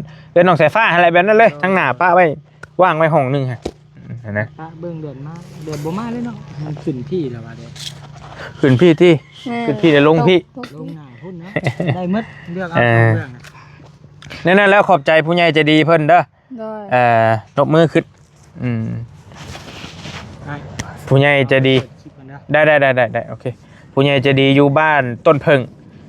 น้องสายฟ้าอะไรแบบนั้นเลยทางหน้าปะไว้ว่างไว้ห้องนึงฮะนะ ป้าเบิ่งเดือนมาเดือนบ่มาเลยเนาะมันขึ้นพี่แล้วว่าเด้ ขึ้นพี่ที่ ขึ้นพี่เดี๋ยวลงพี่ ลงหน้าพุ่นนะได้หมดเลือกเอาเรื่องนะ นั่นแล้วขอบใจผู้ใหญ่ใจดีเพิ่นเด้อ โดย นกมือขึ้นผู้ใหญ่ใจดี คลิปมันนะ ได้โอเคผู้ใหญ่ใจดีอยู่บ้านต้นเพิง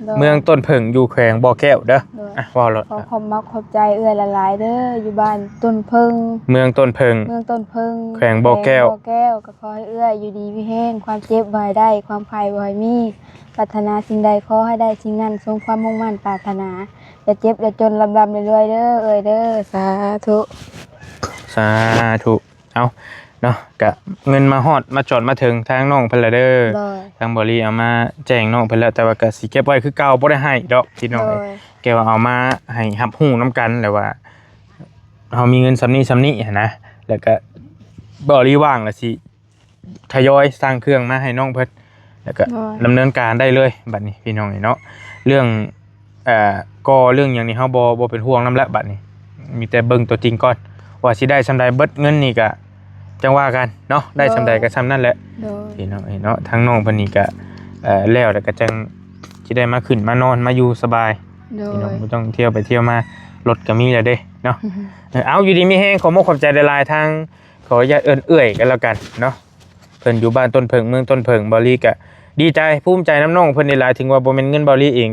โดย เมืองต้นเพิงอยู่แขวงบ่อแก้วเด้อ โดย ว่ารถ ขอขอบมักขอบใจเอื้อยหลายๆเด้ออยู่บ้านต้นเพิง เมืองต้นเพิง เมืองต้นเพิง แขวงบ่อแก้ว บ่อแก้วก็ขอให้เอื้อยอยู่ดีมีแห้งความเจ็บบ่ให้ได้ความภัยบ่ให้มีปรารถนาสิ่งใดขอให้ได้สิ่งนั้นสมความมุ่งมั่นปรารถนาอย่าเจ็บอย่าจนลำเรื่อยๆเด้อเอ้ยเด้อสาธุ สาธุเอาเนาะกะเงินมาฮอดมาจอดมาถึงทางน้องเพิ่นละเด้อ โดย ทางบริเอามาแจ้งน้องเพิ่นแล้วแต่ว่าก็สิเก็บไว้คือเก่าบ่ได้ให้ดอกพี่น้อง โด เอ้ ย ยแกว่าเอามาให้รับรู้นํกันแล้วว่าเฮามีเงินซำนี้หันนะแล้วก็บ่รีว่างแล้วสิทยอยสร้างเครื่องมาให้น้องเพิ่นแล้วก็ดำเนินการได้เลยบัดนี้พี่น้องเนาะเรื่องก็เรื่องอย่างนี้เฮาบ่เป็นห่วงนำแล้วบัดนี้มีแต่เบิ่งตัวจริงก่อนว่าสิได้ซำใดเบิดเงินนี่ก็จังว่ากันเนาะได้ซำใดก็ซำนั้นแหละ โดย พี่น้องเนาะทั้งน้องเพิ่นนี่ก็แล้วก็จังสิได้มาขึ้นมานอนมาอยู่สบาย โด พี่น้อง ย บ่ต้องเที่ยวไปเที่ยวมารถก็มีแล้วเด้เนาะเอาอยู่ดีมีแฮงขอมกขอบใจหลายๆทางขออนุญาตเอื้อยกันแล้วกันเนาะเพิ่นอยู่บ้านต้นเพิงเมืองต้นเพิงบริก็ดีใจภูมิใจน้ำน้องเพิ่นนี่หลายถึงว่าบ่แม่นเงินบริเอง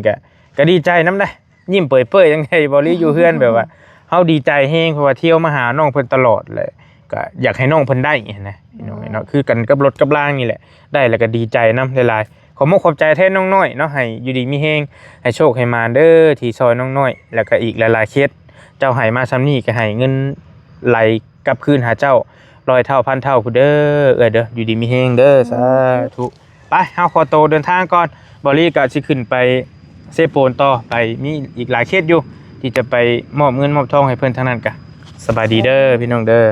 ก็ดีใจนำได้ยิ้มเปื่อยๆจังได๋บริอยู่เฮือนแบบว่าเฮาดีใจแฮงเพราะว่าเที่ยวมาหาน้องเพิ่นตลอดเลยก็อยากให้น้องเพิ่นได้นะพี่น้องเนาะคือกันกับรถกับล่างนี่แหละได้แล้วก็ดีใจนำหลายๆขอมกขอบใจแทนน้องน้อยเนาะให้อยู่ดีมีแฮงให้โชคให้มาเด้อที่ซอยน้องน้อยแล้วก็อีกหลายๆเคสเจ้าให้มาซ้ำนี้ก็ให้เงินไหลกลับคืนหาเจ้า100 เท่าพันเท่าผู้เด้อเด้ออยู่ดีมีแฮงเด้อสาธุไปเฮาขอโตวเดินทางก่อนบริก็สิขึ้นไปเซโปนต่อไปมีอีกหลายเคสอยู่ที่จะไปมอบเงินมอบทองให้เพิ่นทางนั้นกะสบายดีเด้อพี่น้องเด้อ